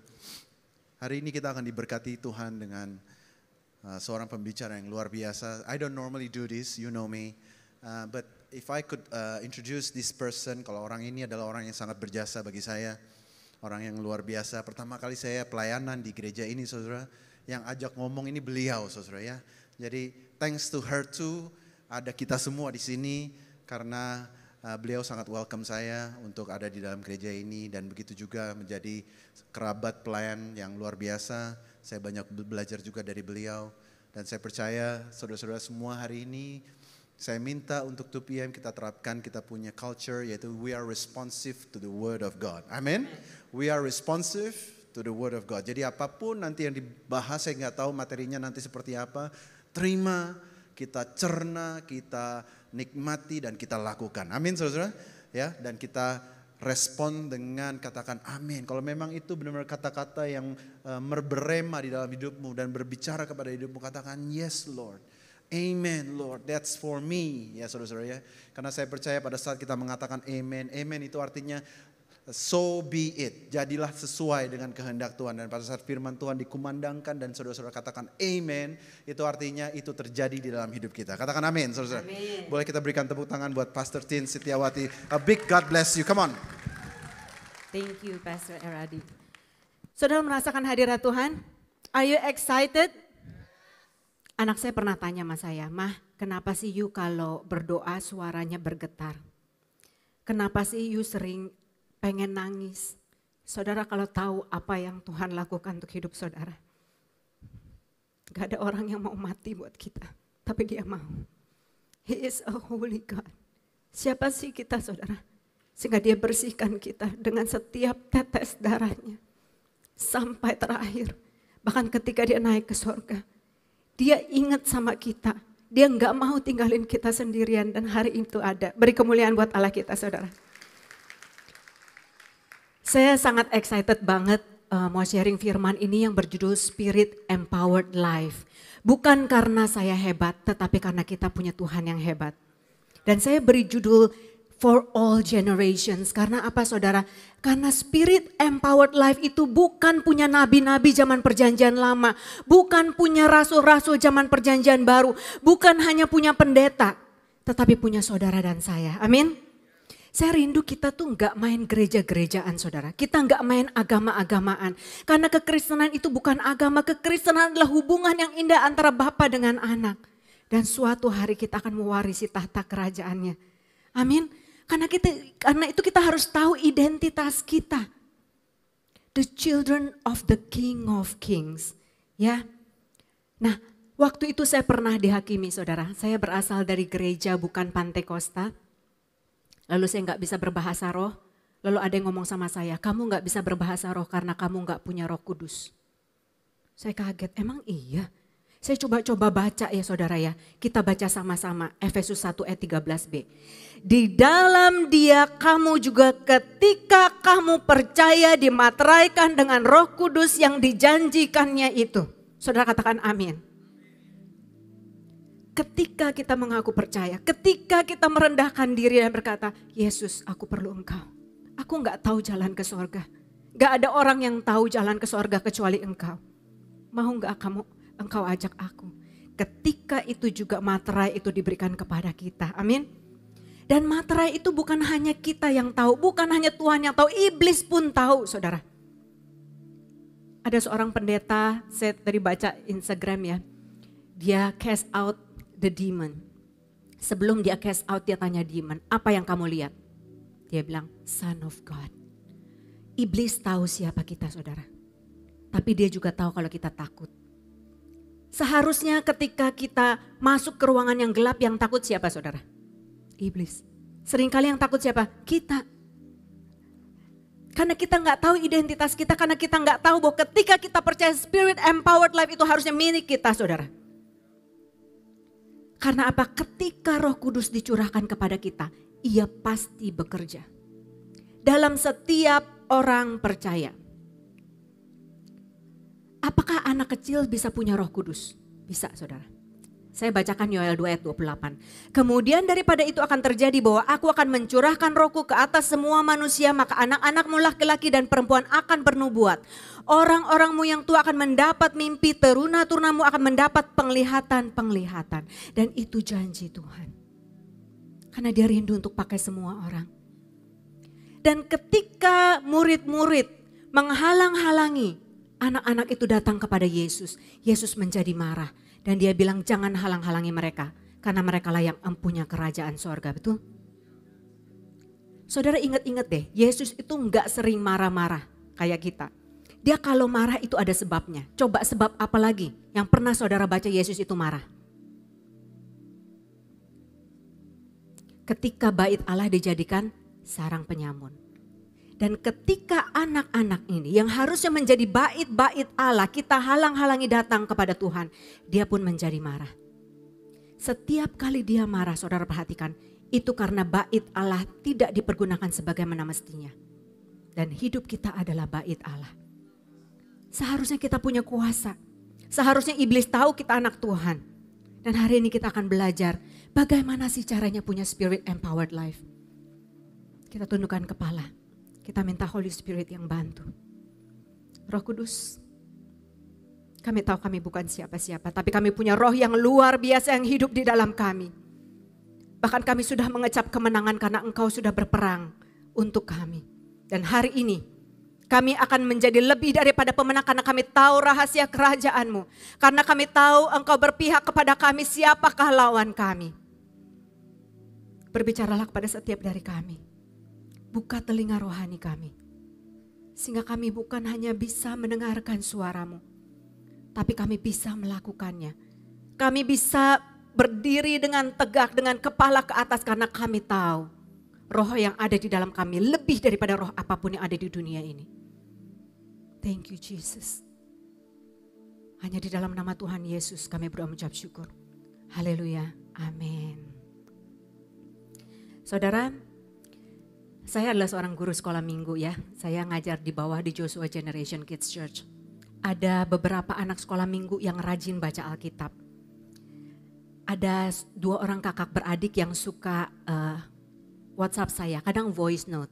Hari ini kita akan diberkati Tuhan dengan seorang pembicara yang luar biasa. I don't normally do this, you know me. But if I could introduce this person, kalau orang ini adalah orang yang sangat berjasa bagi saya. Orang yang luar biasa. Pertama kali saya pelayanan di gereja ini saudara. Yang ajak ngomong ini beliau saudara ya. Jadi thanks to her too. Ada kita semua di sini. Karena beliau sangat welcome saya untuk ada di dalam gereja ini. Dan begitu juga menjadi kerabat pelayan yang luar biasa. Saya banyak belajar juga dari beliau. Dan saya percaya saudara-saudara semua hari ini. Saya minta untuk 2 PM kita terapkan, kita punya culture yaitu we are responsive to the word of God. Amin. We are responsive to the word of God. Jadi apapun nanti yang dibahas, saya nggak tahu materinya nanti seperti apa. Terima, kita cerna, kita nikmati dan kita lakukan. Amin saudara. Ya, dan kita respon dengan katakan amin. Kalau memang itu benar-benar kata-kata yang berrema di dalam hidupmu dan berbicara kepada hidupmu, katakan yes Lord. Amen Lord, that's for me. Ya saudara-saudara ya. Karena saya percaya pada saat kita mengatakan amen. Amen itu artinya so be it. Jadilah sesuai dengan kehendak Tuhan. Dan pada saat firman Tuhan dikumandangkan dan saudara-saudara katakan amen, itu artinya itu terjadi di dalam hidup kita. Katakan amin, saudara-saudara. Boleh kita berikan tepuk tangan buat Pastor Tin Setiawati. A big God bless you, come on. Thank you Pastor Eradi. Saudara merasakan hadirat Tuhan? Are you excited? Anak saya pernah tanya sama saya, Mah kenapa sih you kalau berdoa suaranya bergetar? Kenapa sih you sering pengen nangis? Saudara kalau tahu apa yang Tuhan lakukan untuk hidup saudara. Gak ada orang yang mau mati buat kita, tapi Dia mau. He is a holy God. Siapa sih kita saudara? Sehingga Dia bersihkan kita dengan setiap tetes darahnya. Sampai terakhir, bahkan ketika Dia naik ke surga. Dia ingat sama kita. Dia nggak mau tinggalin kita sendirian dan hari itu ada. Beri kemuliaan buat Allah kita saudara. Saya sangat excited banget mau sharing firman ini yang berjudul Spirit Empowered Life. Bukan karena saya hebat tetapi karena kita punya Tuhan yang hebat. Dan saya beri judul For all generations. Karena apa saudara? Karena Spirit Empowered Life itu bukan punya nabi-nabi zaman perjanjian lama. Bukan punya rasul-rasul zaman perjanjian baru. Bukan hanya punya pendeta. Tetapi punya saudara dan saya. Amin. Saya rindu kita tuh gak main gereja-gerejaan saudara. Kita gak main agama-agamaan. Karena kekristenan itu bukan agama. Kekristenan adalah hubungan yang indah antara bapa dengan anak. Dan suatu hari kita akan mewarisi tahta kerajaannya. Amin. Karena itu kita harus tahu identitas kita. The children of the King of Kings. Ya. Nah, waktu itu saya pernah dihakimi saudara. Saya berasal dari gereja bukan Pantekosta. Lalu saya gak bisa berbahasa roh. Lalu ada yang ngomong sama saya, kamu gak bisa berbahasa roh karena kamu gak punya Roh Kudus. Saya kaget, emang iya? Saya coba-coba baca ya saudara ya. Kita baca sama-sama Efesus 1 ayat 13b. Di dalam Dia kamu juga ketika kamu percaya dimateraikan dengan Roh Kudus yang dijanjikannya itu. Saudara katakan amin. Ketika kita mengaku percaya, ketika kita merendahkan diri dan berkata, Yesus aku perlu Engkau. Aku gak tahu jalan ke sorga. Gak ada orang yang tahu jalan ke sorga kecuali Engkau. Mau gak Engkau ajak aku. Ketika itu juga materai itu diberikan kepada kita. Amin. Dan materai itu bukan hanya kita yang tahu. Bukan hanya Tuhan yang tahu. Iblis pun tahu saudara. Ada seorang pendeta. Saya tadi baca Instagram ya. Dia cast out the demon. Sebelum dia cast out dia tanya demon. Apa yang kamu lihat? Dia bilang Son of God. Iblis tahu siapa kita saudara. Tapi dia juga tahu kalau kita takut. Seharusnya ketika kita masuk ke ruangan yang gelap yang takut siapa saudara? Iblis. Seringkali yang takut siapa? Kita. Karena kita gak tahu identitas kita, karena kita gak tahu bahwa ketika kita percaya Spirit Empowered Life itu harusnya milik kita saudara. Karena apa? Ketika Roh Kudus dicurahkan kepada kita, Ia pasti bekerja. Dalam setiap orang percaya. Apakah anak kecil bisa punya Roh Kudus? Bisa saudara. Saya bacakan Yoel 2 ayat 28. Kemudian daripada itu akan terjadi bahwa aku akan mencurahkan rohku ke atas semua manusia. Maka anak-anakmu laki-laki dan perempuan akan bernubuat. Orang-orangmu yang tua akan mendapat mimpi. Teruna-turunamu akan mendapat penglihatan-penglihatan. Dan itu janji Tuhan. Karena Dia rindu untuk pakai semua orang. Dan ketika murid-murid menghalang-halangi anak-anak itu datang kepada Yesus. Yesus menjadi marah. Dan Dia bilang jangan halang-halangi mereka. Karena mereka lah yang empunya kerajaan sorga. Betul? Saudara ingat-ingat deh. Yesus itu enggak sering marah-marah kayak kita. Dia kalau marah itu ada sebabnya. Coba sebab apa lagi yang pernah saudara baca Yesus itu marah? Ketika bait Allah dijadikan sarang penyamun. Dan ketika anak-anak ini yang harusnya menjadi bait-bait Allah, kita halang-halangi datang kepada Tuhan, Dia pun menjadi marah. Setiap kali Dia marah, saudara perhatikan, itu karena bait Allah tidak dipergunakan sebagaimana mestinya. Dan hidup kita adalah bait Allah. Seharusnya kita punya kuasa. Seharusnya iblis tahu kita anak Tuhan. Dan hari ini kita akan belajar bagaimana sih caranya punya Spirit Empowered Life. Kita tundukkan kepala. Kita minta Holy Spirit yang bantu. Roh Kudus, kami tahu kami bukan siapa-siapa, tapi kami punya roh yang luar biasa yang hidup di dalam kami. Bahkan kami sudah mengecap kemenangan karena Engkau sudah berperang untuk kami. Dan hari ini kami akan menjadi lebih daripada pemenang karena kami tahu rahasia kerajaan-Mu. Karena kami tahu Engkau berpihak kepada kami, siapakah lawan kami. Berbicaralah kepada setiap dari kami. Buka telinga rohani kami. Sehingga kami bukan hanya bisa mendengarkan suara-Mu, tapi kami bisa melakukannya. Kami bisa berdiri dengan tegak, dengan kepala ke atas karena kami tahu roh yang ada di dalam kami lebih daripada roh apapun yang ada di dunia ini. Thank you Jesus. Hanya di dalam nama Tuhan Yesus kami berdoa mengucap syukur. Haleluya. Amin. Saudara, saya adalah seorang guru sekolah minggu ya. Saya ngajar di bawah di Joshua Generation Kids Church. Ada beberapa anak sekolah minggu yang rajin baca Alkitab. Ada 2 orang kakak beradik yang suka WhatsApp saya, kadang voice note.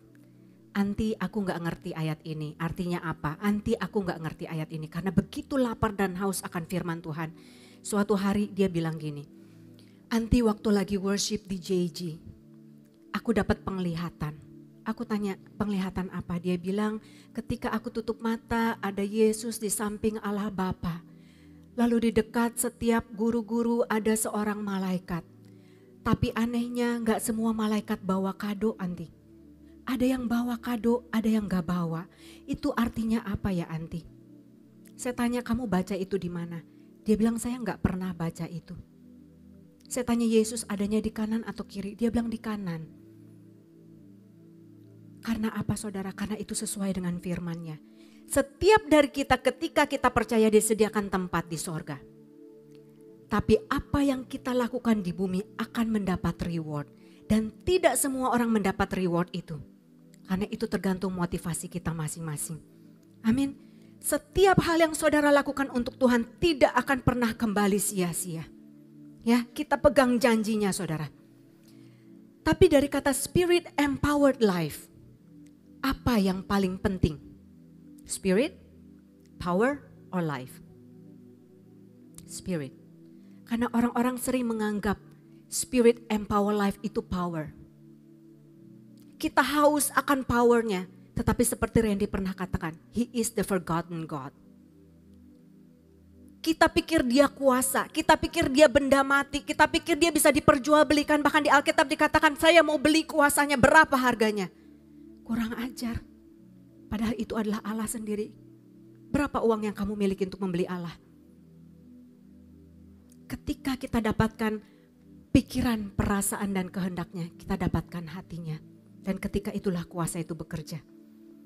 Anti aku gak ngerti ayat ini, artinya apa? Anti aku gak ngerti ayat ini karena begitu lapar dan haus akan firman Tuhan. Suatu hari dia bilang gini, Anti waktu lagi worship di JG, aku dapat penglihatan. Aku tanya penglihatan apa? Dia bilang ketika aku tutup mata ada Yesus di samping Allah Bapa. Lalu di dekat setiap guru-guru ada seorang malaikat. Tapi anehnya gak semua malaikat bawa kado Anti. Ada yang bawa kado, ada yang gak bawa. Itu artinya apa ya Anti? Saya tanya kamu baca itu di mana? Dia bilang saya gak pernah baca itu. Saya tanya Yesus adanya di kanan atau kiri? Dia bilang di kanan. Karena apa saudara? Karena itu sesuai dengan firman-Nya. Setiap dari kita ketika kita percaya disediakan tempat di sorga. Tapi apa yang kita lakukan di bumi akan mendapat reward. Dan tidak semua orang mendapat reward itu. Karena itu tergantung motivasi kita masing-masing. Amin. Setiap hal yang saudara lakukan untuk Tuhan tidak akan pernah kembali sia-sia. Ya, kita pegang janjinya saudara. Tapi dari kata spirit empowered life. Apa yang paling penting? Spirit, power, or life? Spirit. Karena orang-orang sering menganggap spirit empower life itu power. Kita haus akan powernya. Tetapi seperti Randy pernah katakan, He is the forgotten God. Kita pikir dia kuasa, kita pikir dia benda mati, kita pikir dia bisa diperjualbelikan. Bahkan di Alkitab dikatakan saya mau beli kuasanya, berapa harganya? Kurang ajar. Padahal itu adalah Allah sendiri. Berapa uang yang kamu miliki untuk membeli Allah? Ketika kita dapatkan pikiran, perasaan dan kehendaknya, kita dapatkan hatinya. Dan ketika itulah kuasa itu bekerja.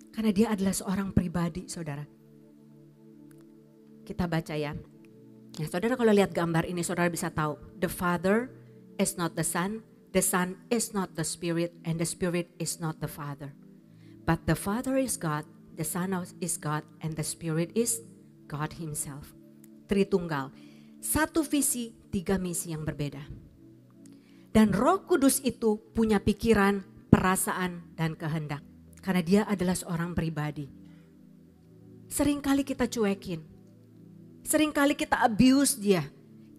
Karena dia adalah seorang pribadi saudara. Kita baca ya. Nah, saudara kalau lihat gambar ini saudara bisa tahu. The Father is not the Son is not the Spirit, and the Spirit is not the Father. But the Father is God, the Son is God, and the Spirit is God Himself. Tritunggal. 1 visi, 3 misi yang berbeda. Dan Roh Kudus itu punya pikiran, perasaan, dan kehendak. Karena dia adalah seorang pribadi. Seringkali kita cuekin. Seringkali kita abuse dia.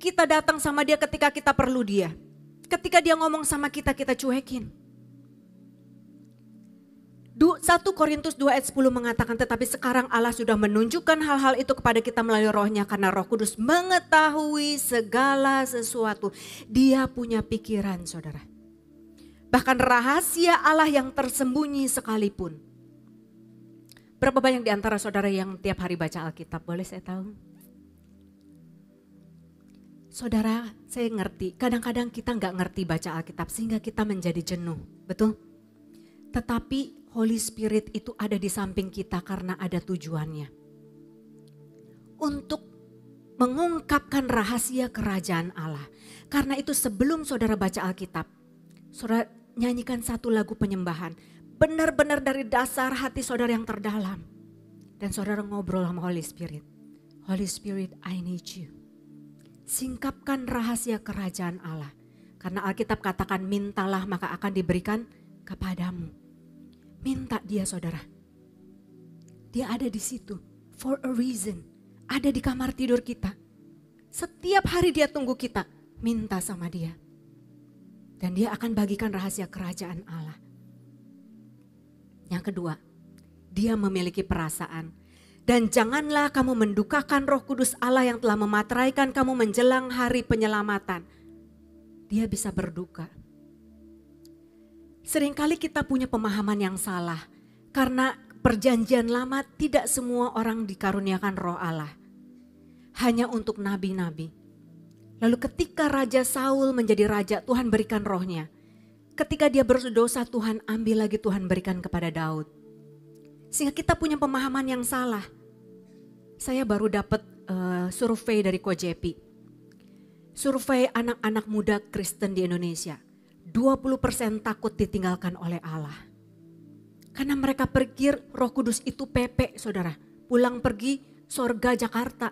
Kita datang sama dia ketika kita perlu dia. Ketika dia ngomong sama kita, kita cuekin. 1 Korintus 2 ayat 10 mengatakan, tetapi sekarang Allah sudah menunjukkan hal-hal itu kepada kita melalui Roh-Nya karena Roh Kudus mengetahui segala sesuatu. Dia punya pikiran saudara. Bahkan rahasia Allah yang tersembunyi sekalipun. Berapa banyak di antara saudara yang tiap hari baca Alkitab? Boleh saya tahu? Saudara, saya ngerti. Kadang-kadang kita nggak ngerti baca Alkitab sehingga kita menjadi jenuh. Betul? Tetapi Holy Spirit itu ada di samping kita karena ada tujuannya. Untuk mengungkapkan rahasia kerajaan Allah. Karena itu sebelum saudara baca Alkitab, saudara nyanyikan satu lagu penyembahan. Benar-benar dari dasar hati saudara yang terdalam. Dan saudara ngobrol sama Holy Spirit. Holy Spirit, I need you. Singkapkan rahasia kerajaan Allah. Karena Alkitab katakan mintalah maka akan diberikan kepadamu. Minta dia saudara. Dia ada di situ for a reason. Ada di kamar tidur kita. Setiap hari dia tunggu kita minta sama dia. Dan dia akan bagikan rahasia kerajaan Allah. Yang kedua, dia memiliki perasaan. Dan janganlah kamu mendukakan Roh Kudus Allah yang telah memateraikan kamu menjelang hari penyelamatan. Dia bisa berduka. Seringkali kita punya pemahaman yang salah. Karena perjanjian lama tidak semua orang dikaruniakan Roh Allah. Hanya untuk nabi-nabi. Lalu ketika Raja Saul menjadi raja, Tuhan berikan rohnya. Ketika dia berdosa, Tuhan ambil lagi, Tuhan berikan kepada Daud. Sehingga kita punya pemahaman yang salah. Saya baru dapat survei dari Kojepi. Survei anak-anak muda Kristen di Indonesia. 20% takut ditinggalkan oleh Allah. Karena mereka pikir Roh Kudus itu Pepe, saudara. Pulang pergi sorga Jakarta.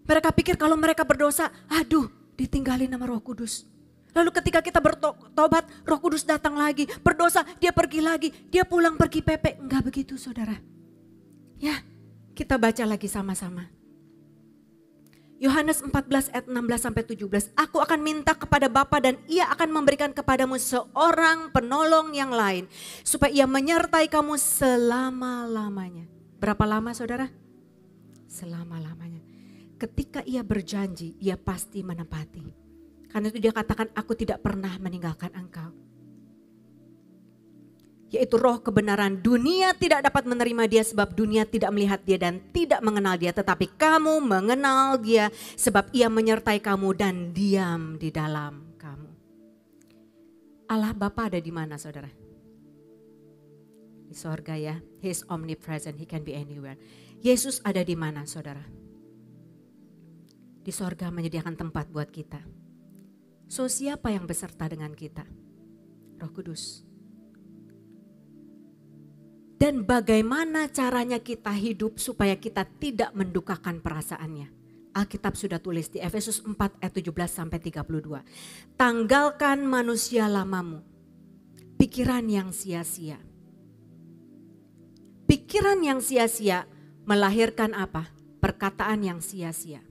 Mereka pikir kalau mereka berdosa, aduh ditinggalin sama Roh Kudus. Lalu ketika kita bertobat, Roh Kudus datang lagi. Berdosa, dia pergi lagi. Dia pulang pergi Pepe. Enggak begitu saudara. Ya, kita baca lagi sama-sama. Yohanes 14 ayat 16-17. Aku akan minta kepada Bapa dan ia akan memberikan kepadamu seorang penolong yang lain. Supaya ia menyertai kamu selama-lamanya. Berapa lama saudara? Selama-lamanya. Ketika ia berjanji, ia pasti menepati. Karena itu dia katakan, aku tidak pernah meninggalkan engkau. Yaitu roh kebenaran. Dunia tidak dapat menerima dia sebab dunia tidak melihat dia dan tidak mengenal dia. Tetapi kamu mengenal dia sebab ia menyertai kamu dan diam di dalam kamu. Allah Bapa ada di mana saudara? Di sorga ya. He is omnipresent, he can be anywhere. Yesus ada di mana saudara? Di sorga menyediakan tempat buat kita. So siapa yang beserta dengan kita? Roh Kudus. Dan bagaimana caranya kita hidup supaya kita tidak mendukakan perasaannya. Alkitab sudah tulis di Efesus 4 ayat 17-32. Tanggalkan manusia lamamu, pikiran yang sia-sia. Pikiran yang sia-sia melahirkan apa? Perkataan yang sia-sia.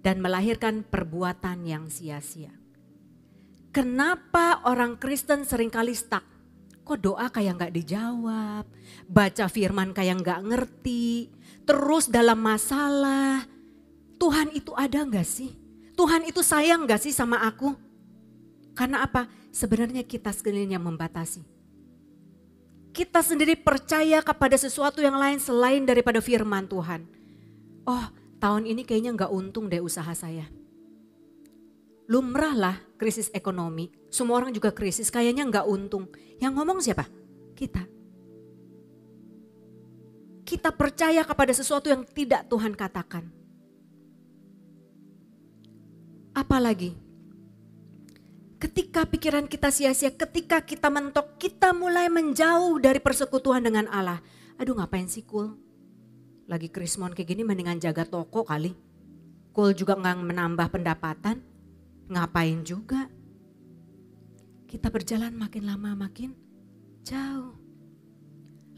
Dan melahirkan perbuatan yang sia-sia. Kenapa orang Kristen seringkali stuck? Kok doa kayak gak dijawab, baca firman kayak gak ngerti, terus dalam masalah. Tuhan itu ada gak sih? Tuhan itu sayang gak sih sama aku? Karena apa? Sebenarnya kita sendiri yang membatasi. Kita sendiri percaya kepada sesuatu yang lain selain daripada firman Tuhan. Oh, tahun ini kayaknya gak untung deh usaha saya. Lumrah lah krisis ekonomi, semua orang juga krisis, kayaknya gak untung. Yang ngomong siapa? Kita. Kita percaya kepada sesuatu yang tidak Tuhan katakan. Apalagi, ketika pikiran kita sia-sia, ketika kita mentok, kita mulai menjauh dari persekutuan dengan Allah. Aduh ngapain sih Kul? Lagi krismon kayak gini mendingan jaga toko kali. Kul juga gak menambah pendapatan. Ngapain juga? Kita berjalan makin lama makin jauh.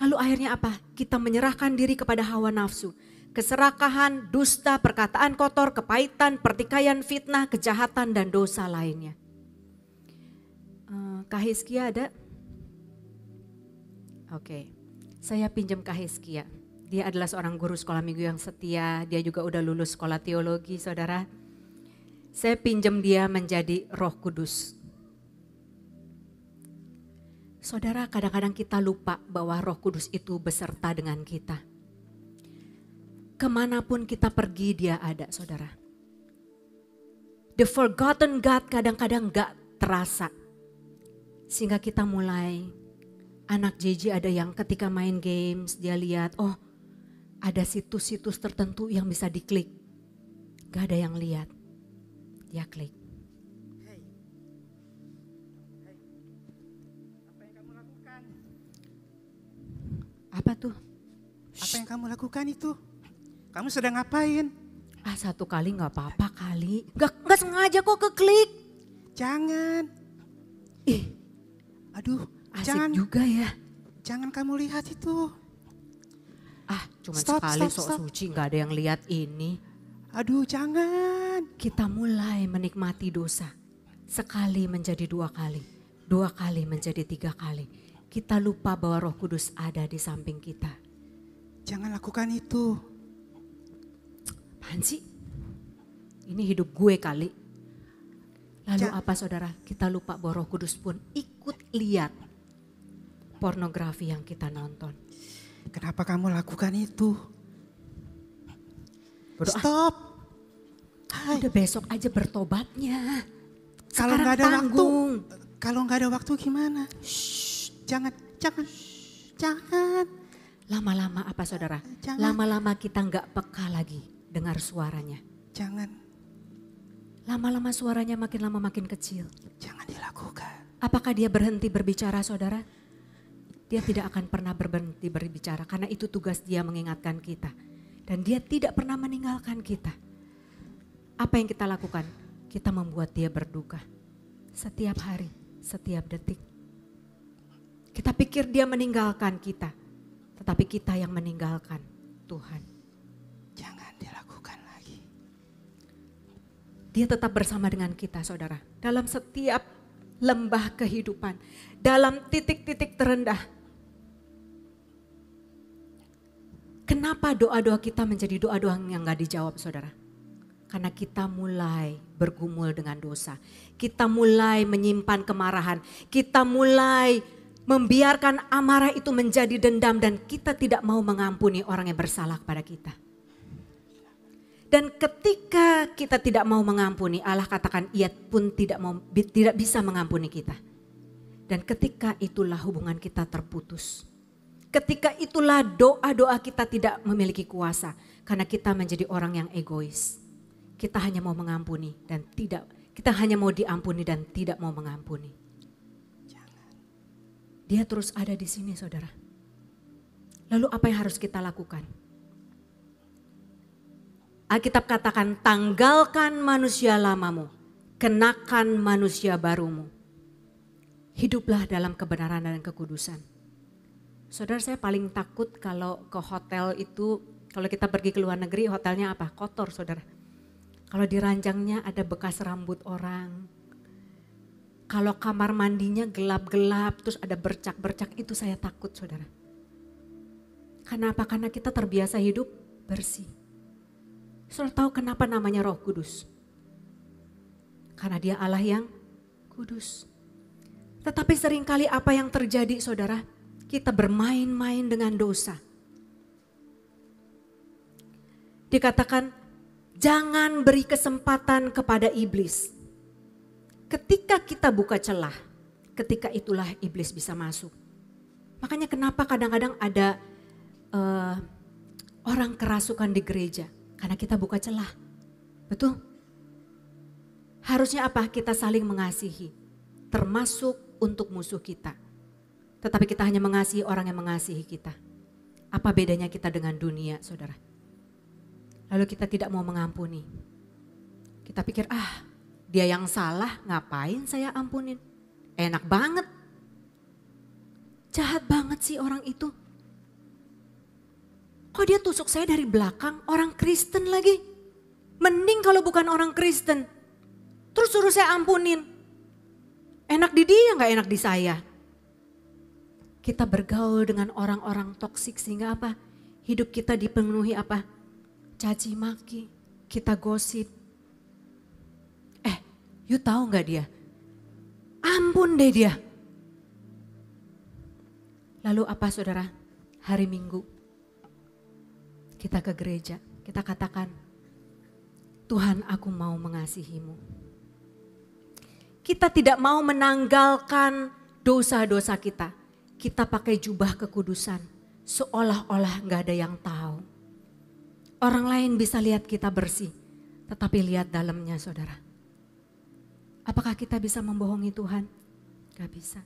Lalu akhirnya apa? Kita menyerahkan diri kepada hawa nafsu. Keserakahan, dusta, perkataan kotor, kepahitan, pertikaian, fitnah, kejahatan dan dosa lainnya. Kak Hizkia ada? Oke, saya pinjam Kak Hizkia. Dia adalah seorang guru sekolah minggu yang setia. Dia juga udah lulus sekolah teologi saudara. Saya pinjam dia menjadi Roh Kudus. Saudara, kadang-kadang kita lupa bahwa Roh Kudus itu beserta dengan kita. Kemanapun kita pergi dia ada saudara. The forgotten God kadang-kadang gak terasa. Sehingga kita mulai, anak JJ ada yang ketika main games dia lihat, oh ada situs-situs tertentu yang bisa diklik. Gak ada yang lihat. Dia klik. Apa yang kamu lakukan? Apa tuh? Apa yang kamu lakukan itu? Kamu sedang ngapain? Satu kali gak apa-apa kali. Gak sengaja kok keklik. Jangan. Ih, Aduh, Asik Jangan. juga ya. Jangan kamu lihat itu. Cuma Stop, sekali stop, sok stop. suci gak ada yang lihat ini. Aduh, jangan. Kita mulai menikmati dosa. Sekali menjadi 2 kali. 2 kali menjadi 3 kali. Kita lupa bahwa Roh Kudus ada di samping kita. Jangan lakukan itu. Apaan sih? Ini hidup gue kali. Lalu Ja- apa saudara? Kita lupa bahwa Roh Kudus pun ikut lihat pornografi yang kita nonton. Kenapa kamu lakukan itu? Bodoh, Stop. udah besok aja bertobatnya. Kalau Sekarang nggak ada tanggung. waktu, kalau nggak ada waktu gimana? Jangan, jangan, jangan. Lama-lama apa saudara? Jangan. Lama-lama kita nggak peka lagi dengar suaranya. Jangan, Lama-lama suaranya makin lama makin kecil. jangan dilakukan. Apakah dia berhenti berbicara saudara? Dia tidak akan pernah berhenti berbicara karena itu tugas dia mengingatkan kita. Dan dia tidak pernah meninggalkan kita. Apa yang kita lakukan? Kita membuat dia berduka. Setiap hari, setiap detik. Kita pikir dia meninggalkan kita. Tetapi kita yang meninggalkan Tuhan. Jangan dilakukan lagi. Dia tetap bersama dengan kita saudara. Dalam setiap lembah kehidupan. Dalam titik-titik terendah. Kenapa doa-doa kita menjadi doa-doa yang gak dijawab saudara? Karena kita mulai bergumul dengan dosa. Kita mulai menyimpan kemarahan. Kita mulai membiarkan amarah itu menjadi dendam. Dan kita tidak mau mengampuni orang yang bersalah kepada kita. Dan ketika kita tidak mau mengampuni, Allah katakan ia pun tidak bisa mengampuni kita. Dan ketika itulah hubungan kita terputus. Ketika itulah doa-doa kita tidak memiliki kuasa. Karena kita menjadi orang yang egois. Kita hanya mau mengampuni dan tidak, kita hanya mau diampuni dan tidak mau mengampuni. Dia terus ada di sini saudara. Lalu apa yang harus kita lakukan? Alkitab katakan tanggalkan manusia lamamu, kenakan manusia barumu. Hiduplah dalam kebenaran dan kekudusan. Saudara saya paling takut kalau ke hotel itu, kalau kita pergi ke luar negeri hotelnya apa? Kotor saudara. Kalau di ranjangnya ada bekas rambut orang. Kalau kamar mandinya gelap-gelap terus ada bercak-bercak itu saya takut saudara. Kenapa? Karena kita terbiasa hidup bersih. Saudara tahu kenapa namanya Roh Kudus? Karena dia Allah yang kudus. Tetapi seringkali apa yang terjadi saudara? Kita bermain-main dengan dosa. Dikatakan jangan beri kesempatan kepada iblis. Ketika kita buka celah, ketika itulah iblis bisa masuk. Makanya kenapa kadang-kadang ada orang kerasukan di gereja. Karena kita buka celah. Betul? Harusnya apa? Kita saling mengasihi. Termasuk untuk musuh kita. Tetapi kita hanya mengasihi orang yang mengasihi kita. Apa bedanya kita dengan dunia saudara? Lalu kita tidak mau mengampuni. Kita pikir dia yang salah ngapain saya ampunin. Enak banget. Jahat banget sih orang itu. Kok dia tusuk saya dari belakang, orang Kristen lagi. Mending kalau bukan orang Kristen. Terus suruh saya ampunin. Enak di dia gak enak di saya. Kita bergaul dengan orang-orang toksik sehingga apa? Hidup kita dipenuhi apa? Caci maki, kita gosip. You tahu gak dia? Ampun deh dia. Lalu apa saudara? Hari Minggu kita ke gereja, kita katakan, Tuhan aku mau mengasihimu. Kita tidak mau menanggalkan dosa-dosa kita. Kita pakai jubah kekudusan, seolah-olah gak ada yang tahu. Orang lain bisa lihat kita bersih, tetapi lihat dalamnya saudara. Apakah kita bisa membohongi Tuhan? Gak bisa.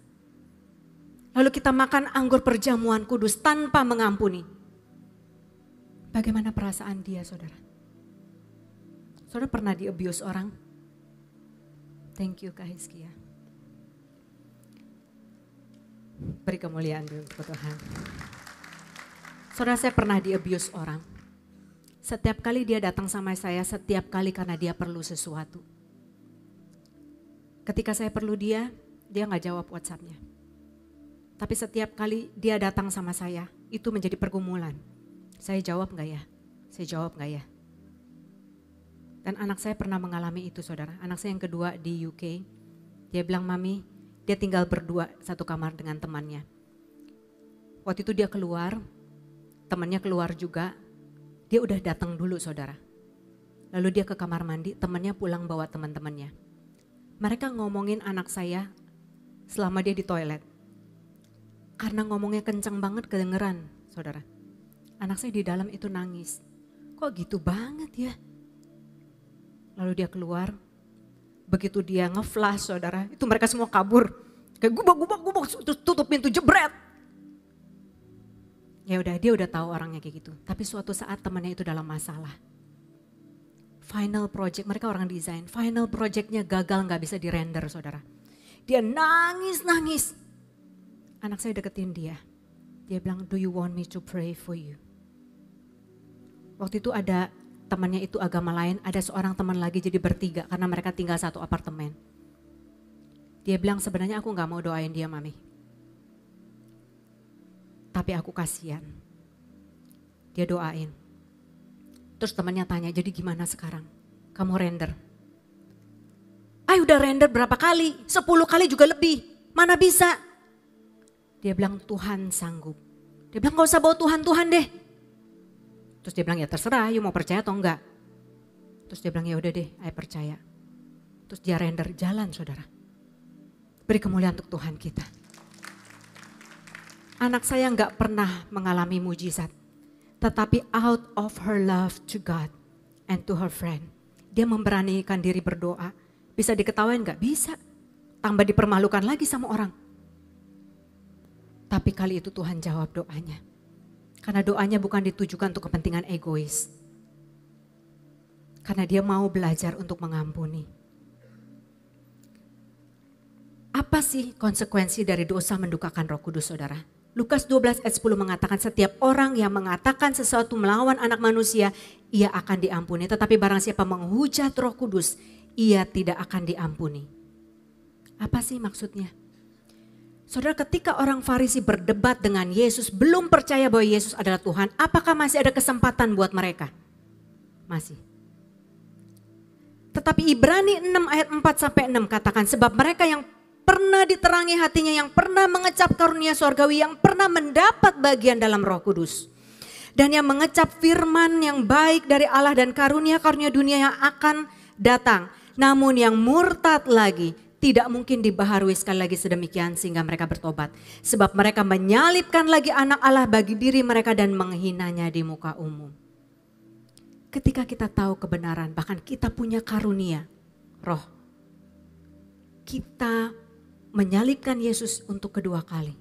Lalu kita makan anggur perjamuan kudus tanpa mengampuni. Bagaimana perasaan dia saudara? Saudara pernah di-abuse orang? Thank you Kak Hizkia. Beri kemuliaan dulu untuk Tuhan. Saudara, saya pernah di-abuse orang. Setiap kali dia datang sama saya, setiap kali karena dia perlu sesuatu. Ketika saya perlu dia gak jawab WhatsApp-nya. Tapi setiap kali dia datang sama saya, itu menjadi pergumulan. Saya jawab gak ya? Saya jawab gak ya? Dan anak saya pernah mengalami itu, saudara. Anak saya yang kedua di UK, dia bilang, Mami, dia tinggal berdua satu kamar dengan temannya. Waktu itu dia keluar, temannya keluar juga, dia udah datang dulu, saudara. Lalu dia ke kamar mandi, temannya pulang bawa teman-temannya. Mereka ngomongin anak saya selama dia di toilet. Karena ngomongnya kencang banget kedengeran, saudara. Anak saya di dalam itu nangis. Kok gitu banget ya? Lalu dia keluar, begitu dia nge-flash, saudara, itu mereka semua kabur. Kayak gubak, tutup pintu, jebret. Ya udah, dia udah tahu orangnya kayak gitu. Tapi suatu saat temannya itu dalam masalah. Final project, mereka orang desain, final projectnya gagal, gak bisa di-render, saudara. Dia nangis. Anak saya deketin dia. Dia bilang, do you want me to pray for you? Waktu itu ada temannya itu agama lain, ada seorang teman lagi jadi bertiga karena mereka tinggal satu apartemen. Dia bilang, sebenarnya aku gak mau doain dia, Mami. Tapi aku kasihan. Dia doain. Terus temannya tanya, jadi gimana sekarang? Kamu render? Udah render berapa kali? 10 kali juga lebih. Mana bisa? Dia bilang, Tuhan sanggup. Dia bilang, gak usah bawa Tuhan deh. Terus dia bilang, ya terserah, you mau percaya atau enggak. Terus dia bilang, ya udah deh, saya percaya. Terus dia render jalan, saudara. Beri kemuliaan untuk Tuhan kita. Anak saya enggak pernah mengalami mujizat. Tetapi out of her love to God and to her friend. Dia memberanikan diri berdoa. Bisa diketawain enggak? Bisa. Tambah dipermalukan lagi sama orang. Tapi kali itu Tuhan jawab doanya. Karena doanya bukan ditujukan untuk kepentingan egois. Karena dia mau belajar untuk mengampuni. Apa sih konsekuensi dari dosa mendukakan Roh Kudus, saudara? Lukas 12 ayat 10 mengatakan setiap orang yang mengatakan sesuatu melawan anak manusia, ia akan diampuni. Tetapi barang siapa menghujat Roh Kudus, ia tidak akan diampuni. Apa sih maksudnya? Saudara, ketika orang Farisi berdebat dengan Yesus, belum percaya bahwa Yesus adalah Tuhan, apakah masih ada kesempatan buat mereka? Masih. Tetapi Ibrani 6 ayat 4-6 katakan, sebab mereka yang pernah diterangi hatinya, yang pernah mengecap karunia surgawi, yang pernah mendapat bagian dalam Roh Kudus. Dan yang mengecap firman yang baik dari Allah dan karunia-karunia dunia yang akan datang. Namun yang murtad lagi, tidak mungkin dibaharui sekali lagi sedemikian sehingga mereka bertobat. Sebab mereka menyalibkan lagi anak Allah bagi diri mereka dan menghinanya di muka umum. Ketika kita tahu kebenaran, bahkan kita punya karunia, roh. Kita menyalibkan Yesus untuk kedua kali.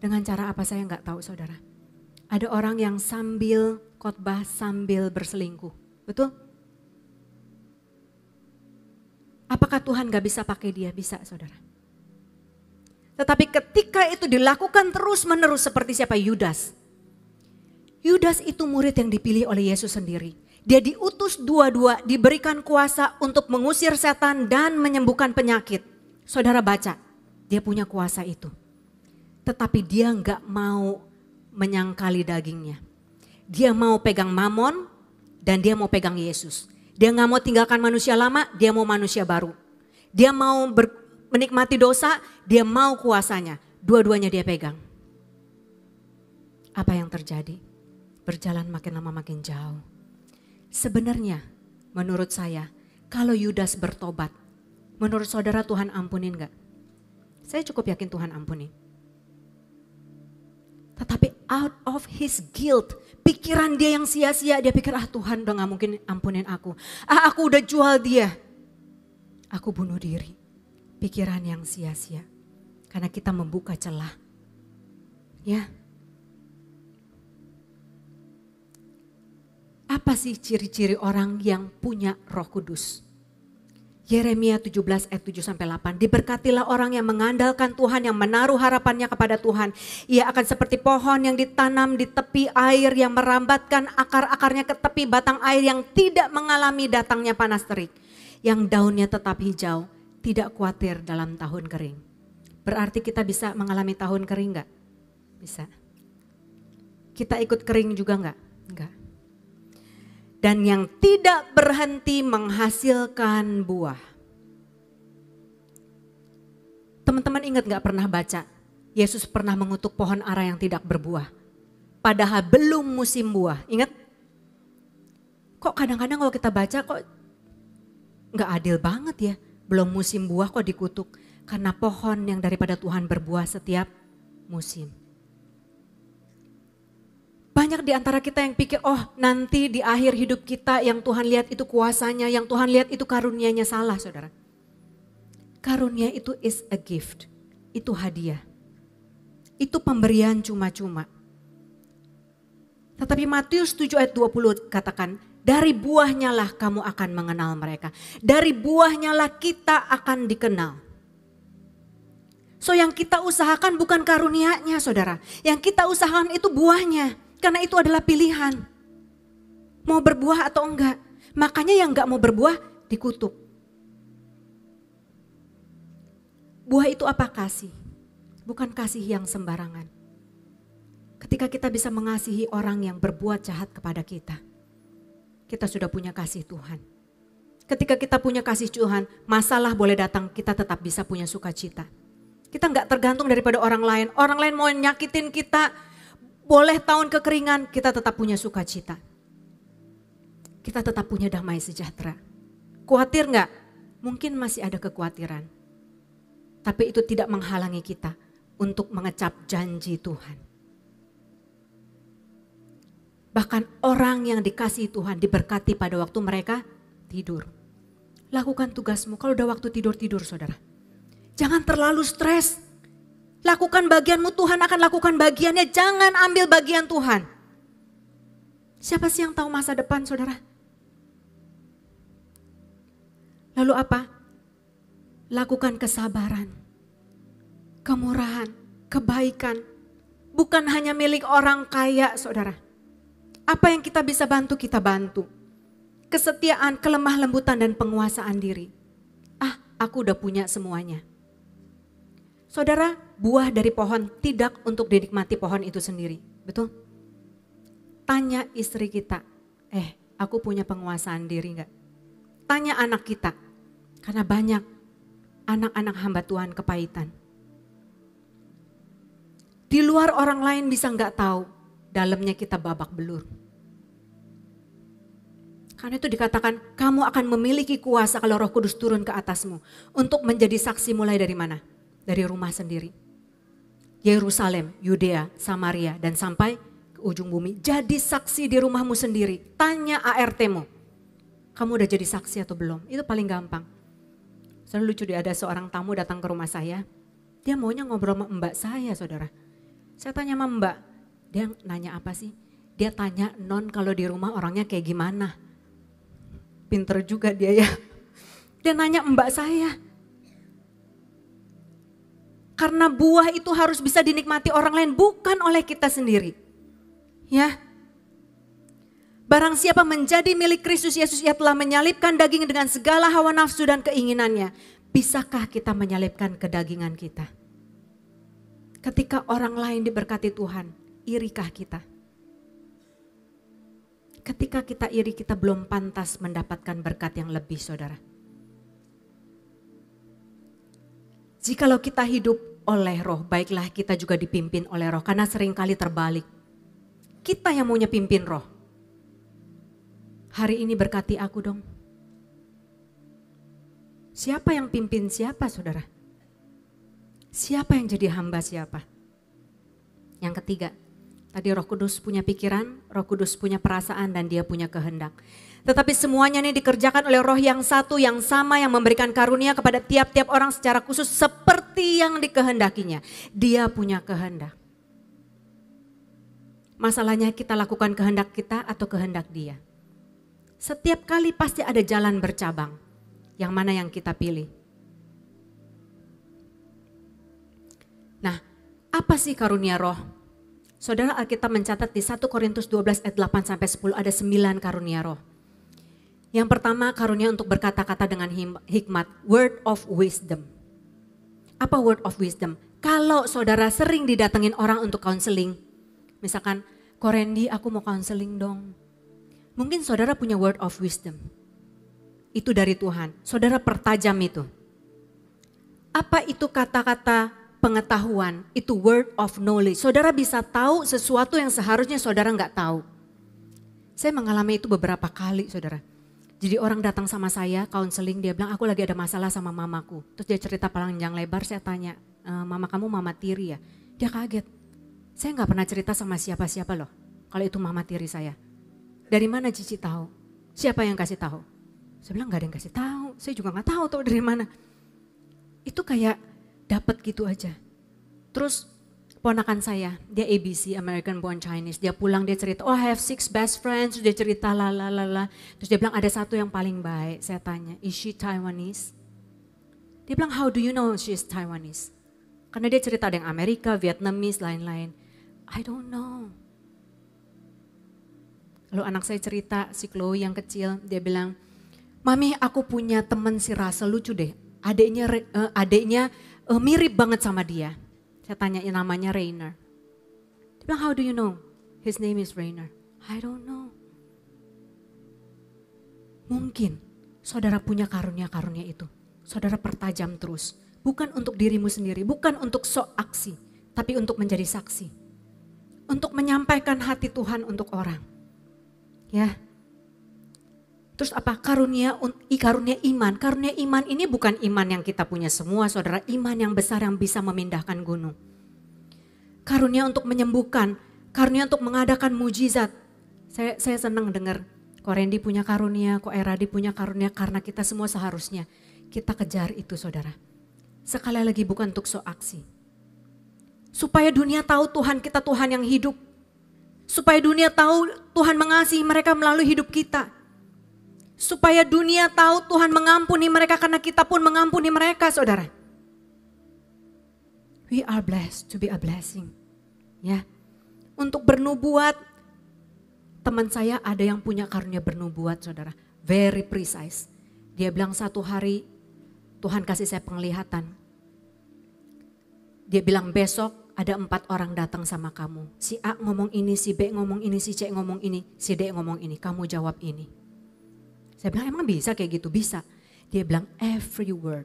Dengan cara apa saya nggak tahu, saudara. Ada orang yang sambil khotbah sambil berselingkuh, betul? Apakah Tuhan gak bisa pakai dia? Bisa, saudara. Tetapi ketika itu dilakukan terus menerus seperti siapa? Yudas. Yudas itu murid yang dipilih oleh Yesus sendiri. Dia diutus dua-dua, diberikan kuasa untuk mengusir setan dan menyembuhkan penyakit. Saudara baca, dia punya kuasa itu. Tetapi dia gak mau menyangkali dagingnya. Dia mau pegang Mamon dan dia mau pegang Yesus. Dia gak mau tinggalkan manusia lama, dia mau manusia baru. Dia mau menikmati dosa, dia mau kuasanya. Dua-duanya dia pegang. Apa yang terjadi? Berjalan makin lama makin jauh. Sebenarnya menurut saya, kalau Yudas bertobat, menurut saudara Tuhan ampunin gak? Saya cukup yakin Tuhan ampunin. Tetapi out of his guilt, pikiran dia yang sia-sia, dia pikir Tuhan udah gak mungkin ampunin aku. Aku udah jual dia. Aku bunuh diri. Pikiran yang sia-sia. Karena kita membuka celah. Ya. Apa sih ciri-ciri orang yang punya Roh Kudus? Yeremia 17 ayat 7-8. Diberkatilah orang yang mengandalkan Tuhan, yang menaruh harapannya kepada Tuhan. Ia akan seperti pohon yang ditanam di tepi air, yang merambatkan akar-akarnya ke tepi batang air, yang tidak mengalami datangnya panas terik. Yang daunnya tetap hijau, tidak khawatir dalam tahun kering. Berarti kita bisa mengalami tahun kering enggak? Bisa. Kita ikut kering juga enggak? Enggak. Dan yang tidak berhenti menghasilkan buah. Teman-teman ingat gak pernah baca, Yesus pernah mengutuk pohon ara yang tidak berbuah. Padahal belum musim buah, ingat? Kok kadang-kadang kalau kita baca kok gak adil banget ya. Belum musim buah kok dikutuk. Karena pohon yang daripada Tuhan berbuah setiap musim. Banyak di antara kita yang pikir, oh nanti di akhir hidup kita yang Tuhan lihat itu kuasanya, yang Tuhan lihat itu karunia-Nya. Salah saudara. Karunia itu is a gift, itu hadiah. Itu pemberian cuma-cuma. Tetapi Matius 7 ayat 20 katakan, dari buahnya lah kamu akan mengenal mereka. Dari buahnya lah kita akan dikenal. So yang kita usahakan bukan karunia-Nya saudara. Yang kita usahakan itu buahnya. Karena itu adalah pilihan. Mau berbuah atau enggak. Makanya yang enggak mau berbuah dikutuk. Buah itu apa? Kasih. Bukan kasih yang sembarangan. Ketika kita bisa mengasihi orang yang berbuat jahat kepada kita. Kita sudah punya kasih Tuhan. Ketika kita punya kasih Tuhan, masalah boleh datang, kita tetap bisa punya sukacita. Kita enggak tergantung daripada orang lain. Orang lain mau nyakitin kita, boleh tahun kekeringan, kita tetap punya sukacita. Kita tetap punya damai sejahtera. Khawatir enggak? Mungkin masih ada kekhawatiran. Tapi itu tidak menghalangi kita untuk mengecap janji Tuhan. Bahkan orang yang dikasihi Tuhan diberkati pada waktu mereka tidur. Lakukan tugasmu, kalau udah waktu tidur saudara. Jangan terlalu stres. Lakukan bagianmu, Tuhan akan lakukan bagiannya. Jangan ambil bagian Tuhan. Siapa sih yang tahu masa depan saudara? Lalu apa? Lakukan kesabaran, kemurahan, kebaikan. Bukan hanya milik orang kaya saudara. Apa yang kita bisa bantu, kita bantu. Kesetiaan, kelemah lembutan dan penguasaan diri. Aku udah punya semuanya. Saudara, buah dari pohon tidak untuk dinikmati pohon itu sendiri. Betul? Tanya istri kita, aku punya penguasaan diri enggak? Tanya anak kita, karena banyak anak-anak hamba Tuhan kepahitan. Di luar orang lain bisa enggak tahu, dalamnya kita babak belur. Karena itu dikatakan, kamu akan memiliki kuasa kalau Roh Kudus turun ke atasmu. Untuk menjadi saksi mulai dari mana? Dari rumah sendiri. Yerusalem, Yudea, Samaria, dan sampai ke ujung bumi. Jadi saksi di rumahmu sendiri. Tanya ART-mu. Kamu udah jadi saksi atau belum? Itu paling gampang. Soalnya lucu ada seorang tamu datang ke rumah saya. Dia maunya ngobrol sama mbak saya saudara. Saya tanya sama mbak. Dia nanya apa sih? Dia tanya non kalau di rumah orangnya kayak gimana? Pinter juga dia ya. Dia nanya mbak saya. Karena buah itu harus bisa dinikmati orang lain, bukan oleh kita sendiri. Ya. Barang siapa menjadi milik Kristus Yesus, ia telah menyalibkan daging dengan segala hawa nafsu dan keinginannya. Bisakah kita menyalibkan kedagingan kita? Ketika orang lain diberkati Tuhan, irikah kita? Ketika kita iri, kita belum pantas mendapatkan berkat yang lebih, saudara. Jikalau kita hidup oleh Roh, baiklah kita juga dipimpin oleh Roh. Karena seringkali terbalik. Kita yang maunya pimpin Roh. Hari ini berkati aku dong. Siapa yang pimpin siapa saudara? Siapa yang jadi hamba siapa? Yang ketiga, tadi Roh Kudus punya pikiran, Roh Kudus punya perasaan dan dia punya kehendak. Tetapi semuanya ini dikerjakan oleh Roh yang satu, yang sama, yang memberikan karunia kepada tiap-tiap orang secara khusus seperti yang dikehendakinya. Dia punya kehendak. Masalahnya kita lakukan kehendak kita atau kehendak dia. Setiap kali pasti ada jalan bercabang. Yang mana yang kita pilih? Nah, apa sih karunia roh? Saudara, Alkitab mencatat di 1 Korintus 12 ayat 8-10 ada 9 karunia roh. Yang pertama karunia untuk berkata-kata dengan hikmat, word of wisdom. Apa word of wisdom? Kalau saudara sering didatengin orang untuk counseling, misalkan, Ko Randy aku mau counseling dong. Mungkin saudara punya word of wisdom. Itu dari Tuhan, saudara pertajam itu. Apa itu kata-kata pengetahuan? Itu word of knowledge. Saudara bisa tahu sesuatu yang seharusnya saudara nggak tahu. Saya mengalami itu beberapa kali saudara. Jadi orang datang sama saya, counseling, dia bilang aku lagi ada masalah sama mamaku. Terus dia cerita panjang lebar, saya tanya, mama kamu mama tiri ya? Dia kaget, saya nggak pernah cerita sama siapa-siapa loh, kalau itu mama tiri saya. Dari mana Cici tahu? Siapa yang kasih tahu? Saya bilang nggak ada yang kasih tahu, saya juga nggak tahu dari mana. Itu kayak dapat gitu aja. Terus ponakan saya, dia ABC, American Born Chinese. Dia pulang dia cerita, oh I have 6 best friends. Terus dia cerita la. Terus dia bilang ada satu yang paling baik. Saya tanya, is she Taiwanese? Dia bilang how do you know she's Taiwanese? Karena dia cerita ada yang Amerika, Vietnamese, lain-lain. I don't know. Lalu anak saya cerita, si Chloe yang kecil, dia bilang, Mami aku punya teman si Russell, lucu deh. Adeknya mirip banget sama dia. Saya tanya namanya Rainer. Dia bilang, how do you know? His name is Rainer. I don't know. Mungkin saudara punya karunia-karunia itu. Saudara pertajam terus. Bukan untuk dirimu sendiri, bukan untuk sok aksi. Tapi untuk menjadi saksi. Untuk menyampaikan hati Tuhan untuk orang. Ya. Terus apa? Karunia iman. Karunia iman ini bukan iman yang kita punya semua saudara. Iman yang besar yang bisa memindahkan gunung. Karunia untuk menyembuhkan. Karunia untuk mengadakan mujizat. Saya senang dengar. Ko Randy punya karunia, Ko Eradi punya karunia. Karena kita semua seharusnya kita kejar itu saudara. Sekali lagi bukan untuk sok aksi. Supaya dunia tahu Tuhan kita Tuhan yang hidup. Supaya dunia tahu Tuhan mengasihi mereka melalui hidup kita. Supaya dunia tahu Tuhan mengampuni mereka karena kita pun mengampuni mereka saudara. We are blessed to be a blessing. Ya. Untuk bernubuat, teman saya ada yang punya karunia bernubuat saudara. Very precise. Dia bilang satu hari Tuhan kasih saya penglihatan. Dia bilang besok ada 4 orang datang sama kamu. Si A ngomong ini, si B ngomong ini, si C ngomong ini, si D ngomong ini. Kamu jawab ini. Saya bilang emang bisa kayak gitu? Bisa. Dia bilang every word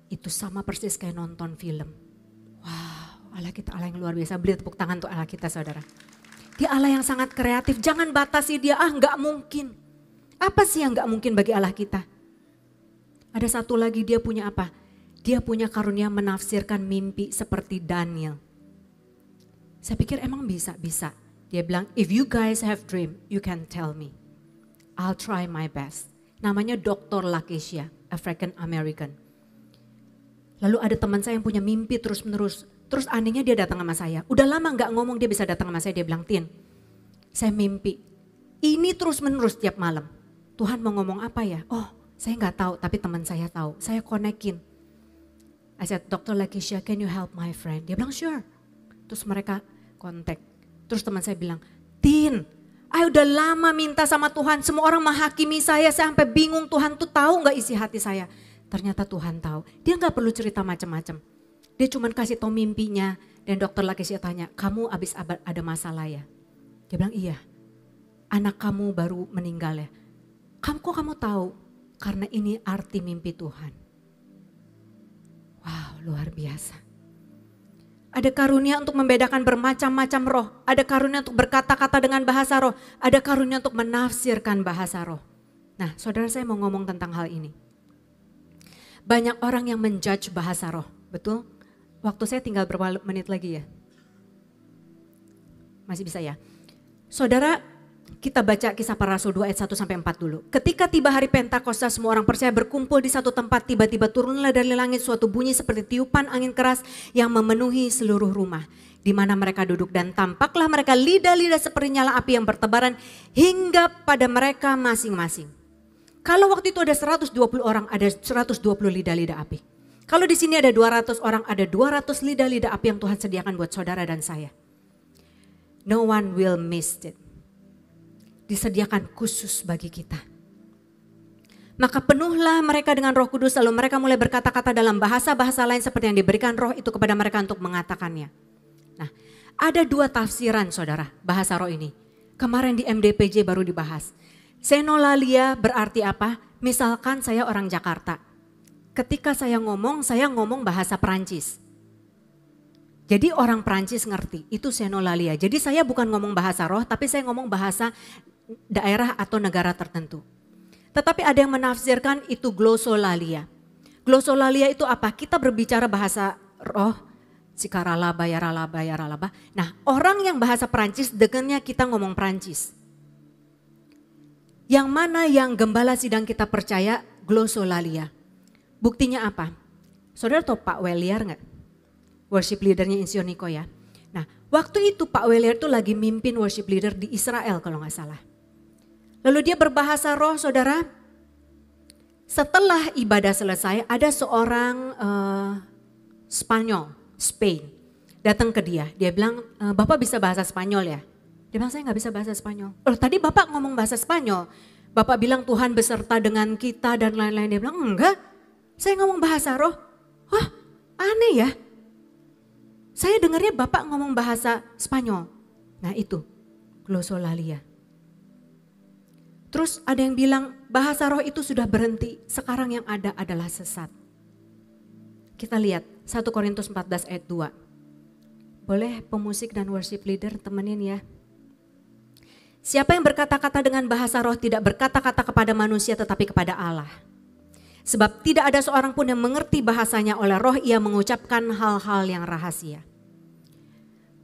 itu sama persis kayak nonton film. Wow, Allah kita Allah yang luar biasa. Beli tepuk tangan untuk Allah kita saudara. Dia Allah yang sangat kreatif. Jangan batasi dia, nggak mungkin. Apa sih yang nggak mungkin bagi Allah kita? Ada satu lagi dia punya apa? Dia punya karunia menafsirkan mimpi seperti Daniel. Saya pikir emang bisa. Dia bilang if you guys have dream, you can tell me. I'll try my best. Namanya Dr. Lakeisha, African American. Lalu ada teman saya yang punya mimpi terus menerus. Terus anehnya dia datang sama saya. Udah lama gak ngomong dia bisa datang sama saya. Dia bilang, Tin, saya mimpi. Ini terus menerus tiap malam. Tuhan mau ngomong apa ya? Oh saya gak tahu tapi teman saya tahu. Saya konekin. I said, Dr. Lakeisha, can you help my friend? Dia bilang sure. Terus mereka kontak. Terus teman saya bilang, Tin, udah lama minta sama Tuhan, semua orang menghakimi saya sampai bingung Tuhan tuh tahu gak isi hati saya. Ternyata Tuhan tahu, dia gak perlu cerita macam-macam. Dia cuma kasih tahu mimpinya dan dokter Lakeisha tanya, kamu abis ada masalah ya? Dia bilang iya, anak kamu baru meninggal ya. Kok kamu tahu? Karena ini arti mimpi Tuhan. Wow luar biasa. Ada karunia untuk membedakan bermacam-macam roh. Ada karunia untuk berkata-kata dengan bahasa roh. Ada karunia untuk menafsirkan bahasa roh. Nah saudara saya mau ngomong tentang hal ini. Banyak orang yang menjudge bahasa roh, betul? Waktu saya tinggal berapa menit lagi ya? Masih bisa ya? Saudara, kita baca Kisah Para Rasul 2 ayat 1-4 dulu. Ketika tiba hari Pentakosta, semua orang percaya berkumpul di satu tempat. Tiba-tiba turunlah dari langit suatu bunyi seperti tiupan angin keras yang memenuhi seluruh rumah di mana mereka duduk. Dan tampaklah mereka lidah-lidah seperti nyala api yang bertebaran hingga pada mereka masing-masing. Kalau waktu itu ada 120 orang, ada 120 lidah-lidah api. Kalau di sini ada 200 orang, ada 200 lidah-lidah api yang Tuhan sediakan buat saudara dan saya. No one will miss it. Disediakan khusus bagi kita. Maka penuhlah mereka dengan Roh Kudus, lalu mereka mulai berkata-kata dalam bahasa-bahasa lain seperti yang diberikan Roh itu kepada mereka untuk mengatakannya. Nah, ada 2 tafsiran saudara bahasa roh ini. Kemarin di MDPJ baru dibahas. Senolalia berarti apa? Misalkan saya orang Jakarta. Ketika saya ngomong bahasa Perancis. Jadi orang Perancis ngerti, itu senolalia. Jadi saya bukan ngomong bahasa roh, tapi saya ngomong bahasa daerah atau negara tertentu. Tetapi ada yang menafsirkan itu glosolalia. Glosolalia itu apa? Kita berbicara bahasa roh, sikaralaba, yaralaba, yaralaba. Nah, orang yang bahasa Perancis dengannya kita ngomong Perancis. Yang mana yang gembala sidang kita percaya glosolalia. Buktinya apa? Saudara tahu Pak Weliar enggak? Worship leadernya Insioniko ya. Nah, waktu itu Pak Weliar itu lagi mimpin worship leader di Israel kalau nggak salah. Lalu dia berbahasa roh saudara. Setelah ibadah selesai ada seorang Spanyol, Spain. Datang ke dia, dia bilang, Bapak bisa bahasa Spanyol ya? Dia bilang, saya nggak bisa bahasa Spanyol. Oh tadi Bapak ngomong bahasa Spanyol. Bapak bilang Tuhan beserta dengan kita dan lain-lain. Dia bilang, enggak, saya ngomong bahasa roh. Wah aneh ya. Saya dengarnya Bapak ngomong bahasa Spanyol. Nah itu, glosolalia. Terus ada yang bilang bahasa roh itu sudah berhenti, sekarang yang ada adalah sesat. Kita lihat 1 Korintus 14 ayat 2. Boleh pemusik dan worship leader temenin ya. Siapa yang berkata-kata dengan bahasa roh tidak berkata-kata kepada manusia tetapi kepada Allah. Sebab tidak ada seorang pun yang mengerti bahasanya, oleh roh ia mengucapkan hal-hal yang rahasia.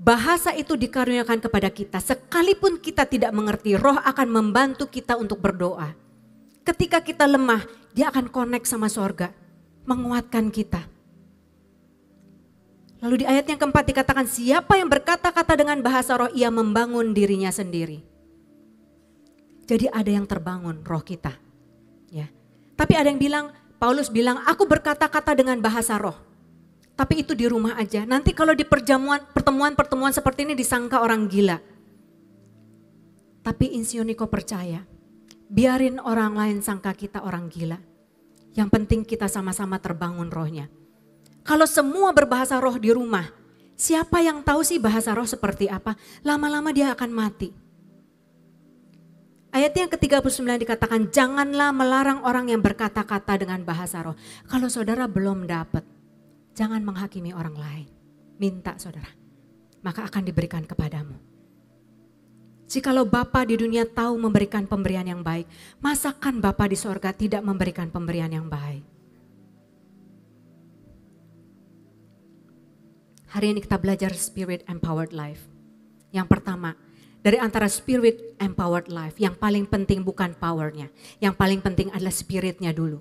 Bahasa itu dikaruniakan kepada kita, sekalipun kita tidak mengerti, roh akan membantu kita untuk berdoa. Ketika kita lemah, dia akan connect sama sorga, menguatkan kita. Lalu di ayat yang keempat dikatakan, siapa yang berkata-kata dengan bahasa roh, ia membangun dirinya sendiri. Jadi ada yang terbangun roh kita. Ya. Tapi ada yang bilang, Paulus bilang, aku berkata-kata dengan bahasa roh. Tapi itu di rumah aja. Nanti kalau di pertemuan seperti ini disangka orang gila. Tapi Insioniko percaya, biarin orang lain sangka kita orang gila. Yang penting kita sama-sama terbangun rohnya. Kalau semua berbahasa roh di rumah, siapa yang tahu sih bahasa roh seperti apa? Lama-lama dia akan mati. Ayat yang ke-39 dikatakan, janganlah melarang orang yang berkata-kata dengan bahasa roh. Kalau saudara belum dapat, jangan menghakimi orang lain. Minta saudara, maka akan diberikan kepadamu. Jikalau Bapa di dunia tahu memberikan pemberian yang baik, masakan Bapa di sorga tidak memberikan pemberian yang baik? Hari ini kita belajar Spirit Empowered Life. Yang pertama, dari antara Spirit Empowered Life, yang paling penting bukan powernya. Yang paling penting adalah spiritnya dulu.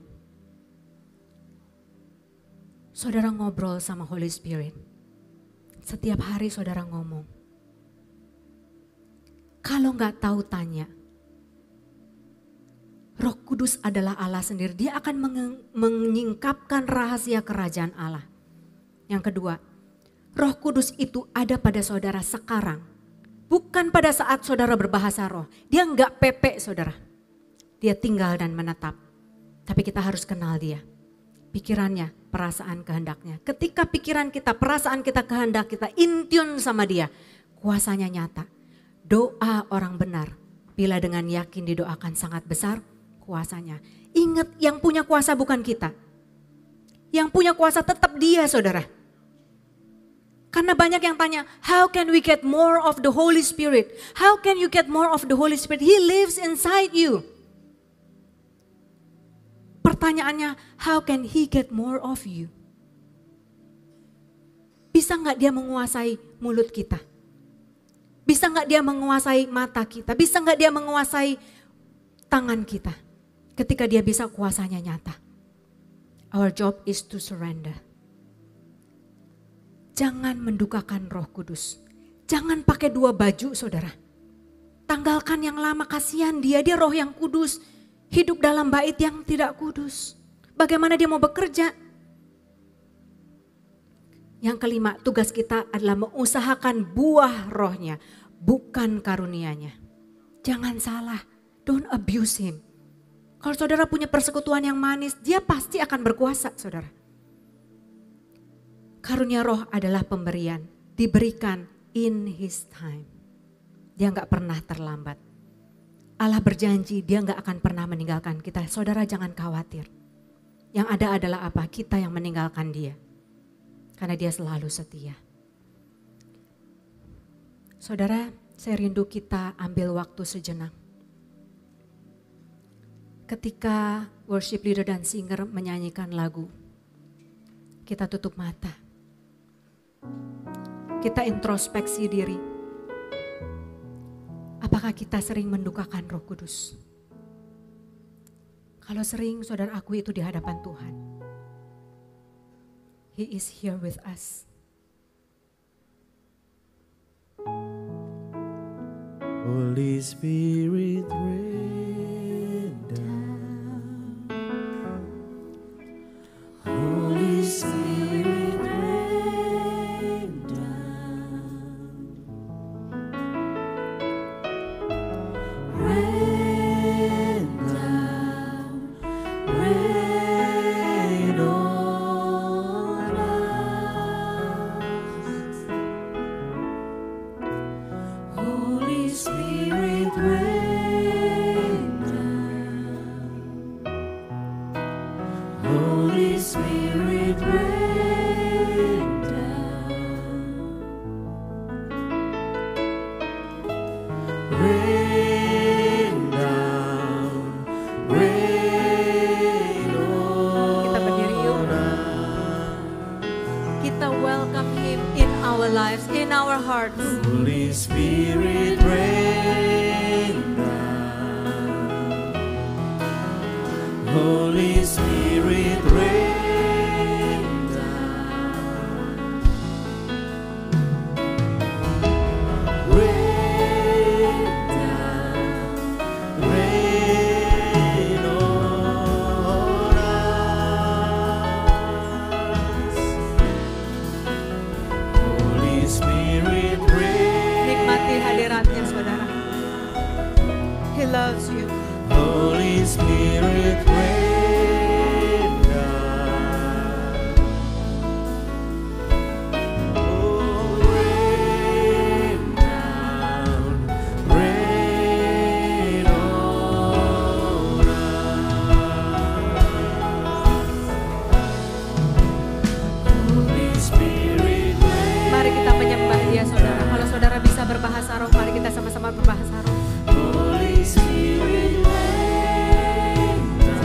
Saudara ngobrol sama Holy Spirit. Setiap hari saudara ngomong. Kalau nggak tahu tanya. Roh Kudus adalah Allah sendiri. Dia akan menyingkapkan rahasia kerajaan Allah. Yang kedua, Roh Kudus itu ada pada saudara sekarang. Bukan pada saat saudara berbahasa roh. Dia nggak pepek saudara. Dia tinggal dan menetap. Tapi kita harus kenal dia. Pikirannya, perasaan, kehendaknya. Ketika pikiran kita, perasaan kita, kehendak kita in tune sama dia, kuasanya nyata. Doa orang benar, bila dengan yakin didoakan sangat besar, kuasanya. Ingat, yang punya kuasa bukan kita. Yang punya kuasa tetap dia saudara. Karena banyak yang tanya, how can we get more of the Holy Spirit? How can you get more of the Holy Spirit? He lives inside you. Pertanyaannya, how can he get more of you? Bisa nggak dia menguasai mulut kita? Bisa nggak dia menguasai mata kita? Bisa nggak dia menguasai tangan kita? Ketika dia bisa, kuasanya nyata. Our job is to surrender. Jangan mendukakan Roh Kudus. Jangan pakai 2 baju saudara. Tanggalkan yang lama, kasihan dia roh yang kudus. hidup dalam bait yang tidak kudus. Bagaimana dia mau bekerja? Yang kelima, tugas kita adalah mengusahakan buah rohnya, bukan karunianya. Jangan salah, don't abuse him. Kalau saudara punya persekutuan yang manis, dia pasti akan berkuasa, saudara. Karunia roh adalah pemberian, diberikan in his time. Dia gak pernah terlambat. Allah berjanji dia gak akan pernah meninggalkan kita. Saudara jangan khawatir. Yang ada adalah apa? Kita yang meninggalkan dia. Karena dia selalu setia. Saudara, saya rindu kita ambil waktu sejenak. Ketika worship leader dan singer menyanyikan lagu, kita tutup mata. Kita introspeksi diri. Apakah kita sering mendukakan Roh Kudus? Kalau sering, saudara akui itu di hadapan Tuhan. He is here with us. Holy Spirit rain down. Holy Spirit rain down. Rain down. Rain on us. Holy Spirit rain down. Holy Spirit rain down. Rain down. Rain Kita berdiri yuk. on us. Kita welcome him in our lives, in our hearts. Holy Spirit rain down. Holy Spirit rain down. Rain down. Rain on us. Holy Spirit rain. Nikmati hadiratnya saudara. He loves you. Holy Spirit rain down. Oh, rain down. Rain on us. Holy Spirit rain. Mari kita menyembah dia saudara. Kalau saudara bisa berbahasa roh, mari kita sama-sama berbahasa roh. Holy Spirit rain down.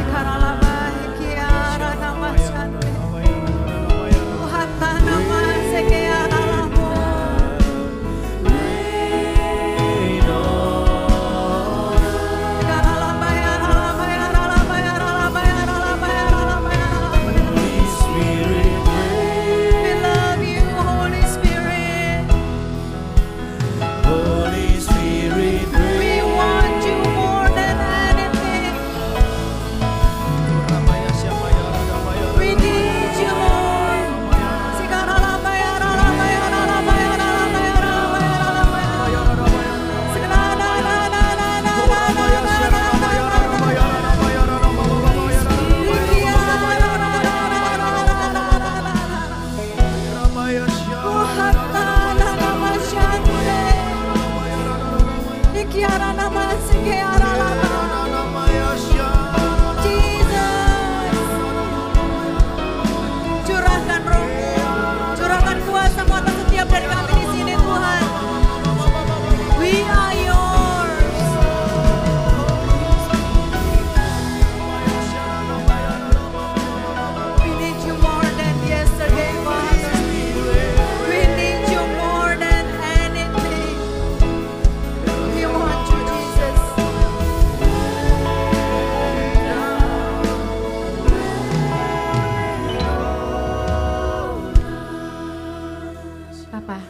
Rain on Holy Spirit rain. Holy Spirit Curahkan roh, curahkan kuasa muatan setiap dari kami di sini Tuhan. We are yours. We need you more than yesterday, Father. We need you more than anything. We want you, Jesus. Papa,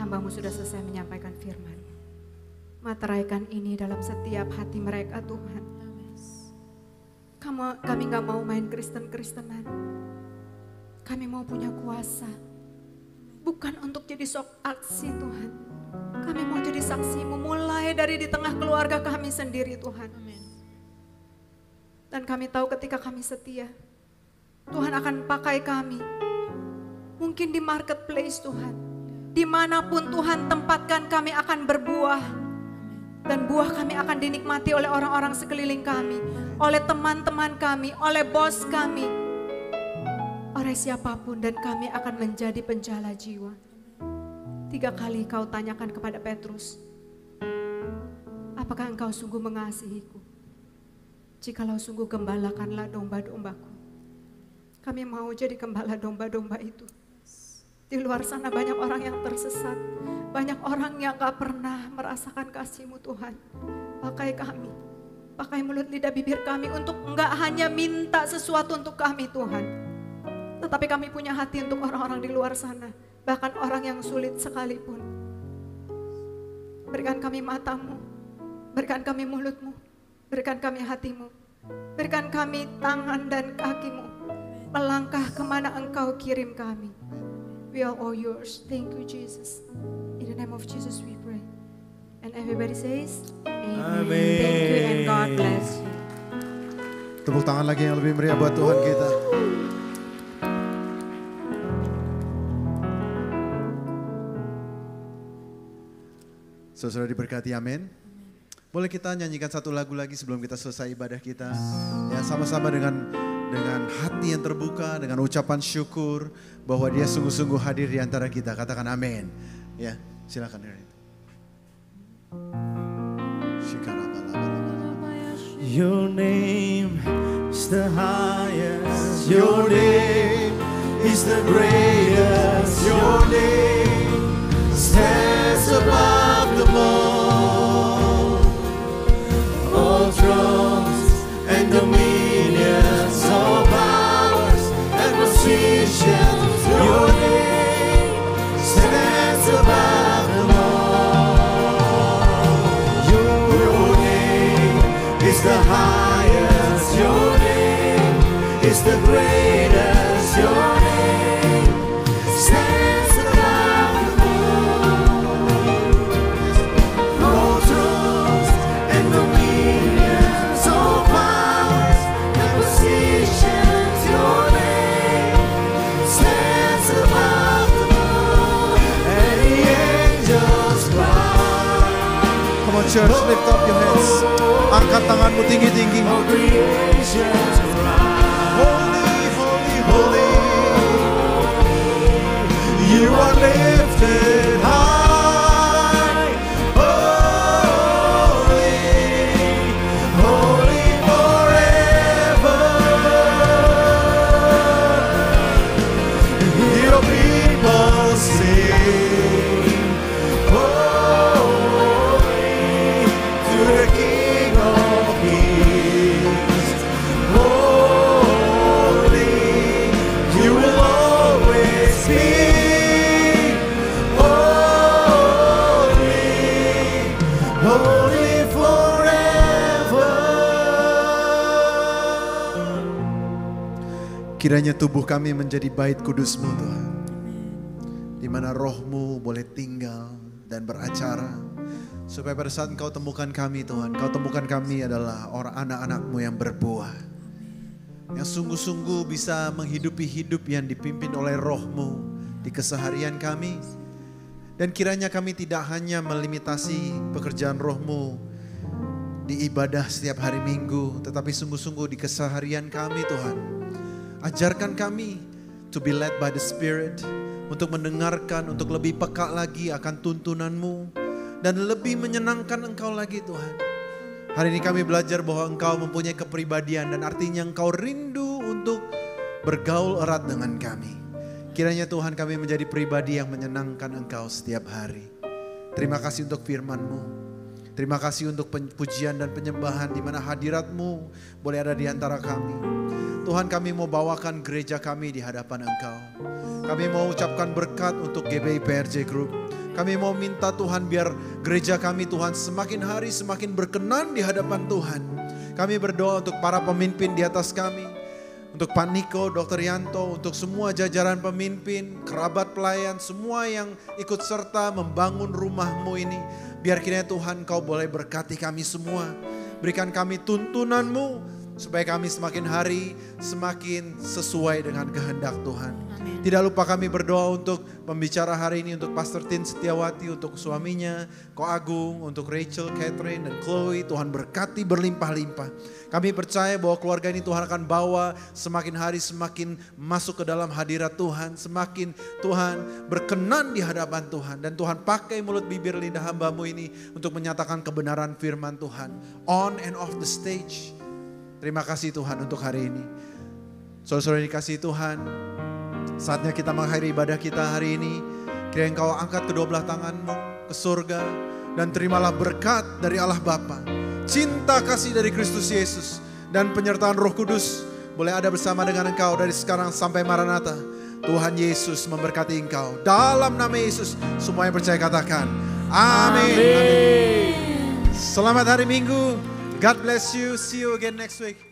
hambamu sudah selesai menyampaikan firman. Materaikan ini dalam setiap hati mereka Tuhan. Kami gak mau main Kristen-Kristenan. Kami mau punya kuasa. Bukan untuk jadi sok aksi Tuhan. Kami mau jadi saksi-Mu mulai dari di tengah keluarga kami sendiri Tuhan. Dan kami tahu ketika kami setia, Tuhan akan pakai kami. Mungkin di marketplace Tuhan. Dimanapun Tuhan tempatkan kami akan berbuah. Dan buah kami akan dinikmati oleh orang-orang sekeliling kami. Oleh teman-teman kami, oleh bos kami. Oleh siapapun, dan kami akan menjadi penjala jiwa. 3 kali kau tanyakan kepada Petrus, apakah engkau sungguh mengasihiku? Jikalau sungguh, gembalakanlah domba-dombaku. Kami mau jadi gembala domba-domba itu. Di luar sana banyak orang yang tersesat. Banyak orang yang gak pernah merasakan kasih-Mu Tuhan. Pakai kami, pakai mulut lidah bibir kami untuk enggak hanya minta sesuatu untuk kami Tuhan. Tetapi kami punya hati untuk orang-orang di luar sana. Bahkan orang yang sulit sekalipun. Berikan kami mata-Mu. Berikan kami mulut-Mu. Berikan kami hati-Mu. Berikan kami tangan dan kaki-Mu. Melangkah kemana Engkau kirim kami. We are all yours. Thank you Jesus. In the name of Jesus we pray. And everybody says, Amen. Thank you and God bless you. Tepuk tangan lagi yang lebih meriah buat Tuhan kita. Saudara diberkati, amin. Boleh kita nyanyikan satu lagu lagi sebelum kita selesai ibadah kita. Ya, sama-sama dengan hati yang terbuka, dengan ucapan syukur bahwa Dia sungguh-sungguh hadir di antara kita. Katakan amin. Ya, silakan. Your name is the highest. Your name is the greatest. Your name stands above them all. All thrones and dominions, all powers and positions. Your name stands above them all. Your name is the highest. Your name is the greatest. Your name stands above them all. All thrones and dominions, all powers and positions. Your name stands above them all. And the angels cry. Come on church, lift up your hands. Angkat tanganmu tinggi-tinggi. All creations cry. Holy, holy, holy. You are lifted high. Holy, holy forever. Your people sing. Holy to the King of Kings. Holy, you will always be. Holy, holy forever. Kiranya tubuh kami menjadi bait kudus-Mu Tuhan. Di mana roh-Mu boleh tinggal dan beracara. Supaya pada saat Engkau temukan kami Tuhan, Engkau temukan kami adalah orang anak-anak-Mu yang berbuah. Yang sungguh-sungguh bisa menghidupi hidup yang dipimpin oleh roh-Mu di keseharian kami. Dan kiranya kami tidak hanya melimitasi pekerjaan roh-Mu di ibadah setiap hari Minggu, tetapi sungguh-sungguh di keseharian kami Tuhan. Ajarkan kami to be led by the Spirit, untuk mendengarkan, untuk lebih peka lagi akan tuntunan-Mu, dan lebih menyenangkan Engkau lagi Tuhan. Hari ini kami belajar bahwa Engkau mempunyai kepribadian dan artinya Engkau rindu untuk bergaul erat dengan kami. Kiranya Tuhan kami menjadi pribadi yang menyenangkan Engkau setiap hari. Terima kasih untuk firman-Mu. Terima kasih untuk pujian dan penyembahan di mana hadirat-Mu boleh ada di antara kami. Tuhan, kami mau bawakan gereja kami di hadapan Engkau. Kami mau ucapkan berkat untuk GBI PRJ Group. Kami mau minta Tuhan biar gereja kami Tuhan semakin hari semakin berkenan di hadapan Tuhan. Kami berdoa untuk para pemimpin di atas kami. Untuk Pak Niko, Dr. Yanto, untuk semua jajaran pemimpin, kerabat pelayan, semua yang ikut serta membangun rumah-Mu ini. Biar kiranya Tuhan Kau boleh berkati kami semua. Berikan kami tuntunan-Mu supaya kami semakin hari semakin sesuai dengan kehendak Tuhan. Amin. Tidak lupa kami berdoa untuk pembicara hari ini, untuk Pastor Tin Setiawati, untuk suaminya, Ko Agung, untuk Rachel, Catherine, dan Chloe. Tuhan berkati berlimpah-limpah. Kami percaya bahwa keluarga ini Tuhan akan bawa semakin hari semakin masuk ke dalam hadirat Tuhan. Semakin Tuhan berkenan di hadapan Tuhan. Dan Tuhan pakai mulut bibir lidah hamba-Mu ini untuk menyatakan kebenaran firman Tuhan. On and off the stage. Terima kasih Tuhan untuk hari ini. Saudara-saudara dikasihi Tuhan, saatnya kita mengakhiri ibadah kita hari ini. Kiranya Engkau angkat kedua belah tangan-Mu ke surga dan terimalah berkat dari Allah Bapa, cinta kasih dari Kristus Yesus, dan penyertaan Roh Kudus boleh ada bersama dengan Engkau dari sekarang sampai Maranatha. Tuhan Yesus memberkati Engkau. Dalam nama Yesus, semua yang percaya katakan amin. Amin. Selamat hari Minggu. God bless you. See you again next week.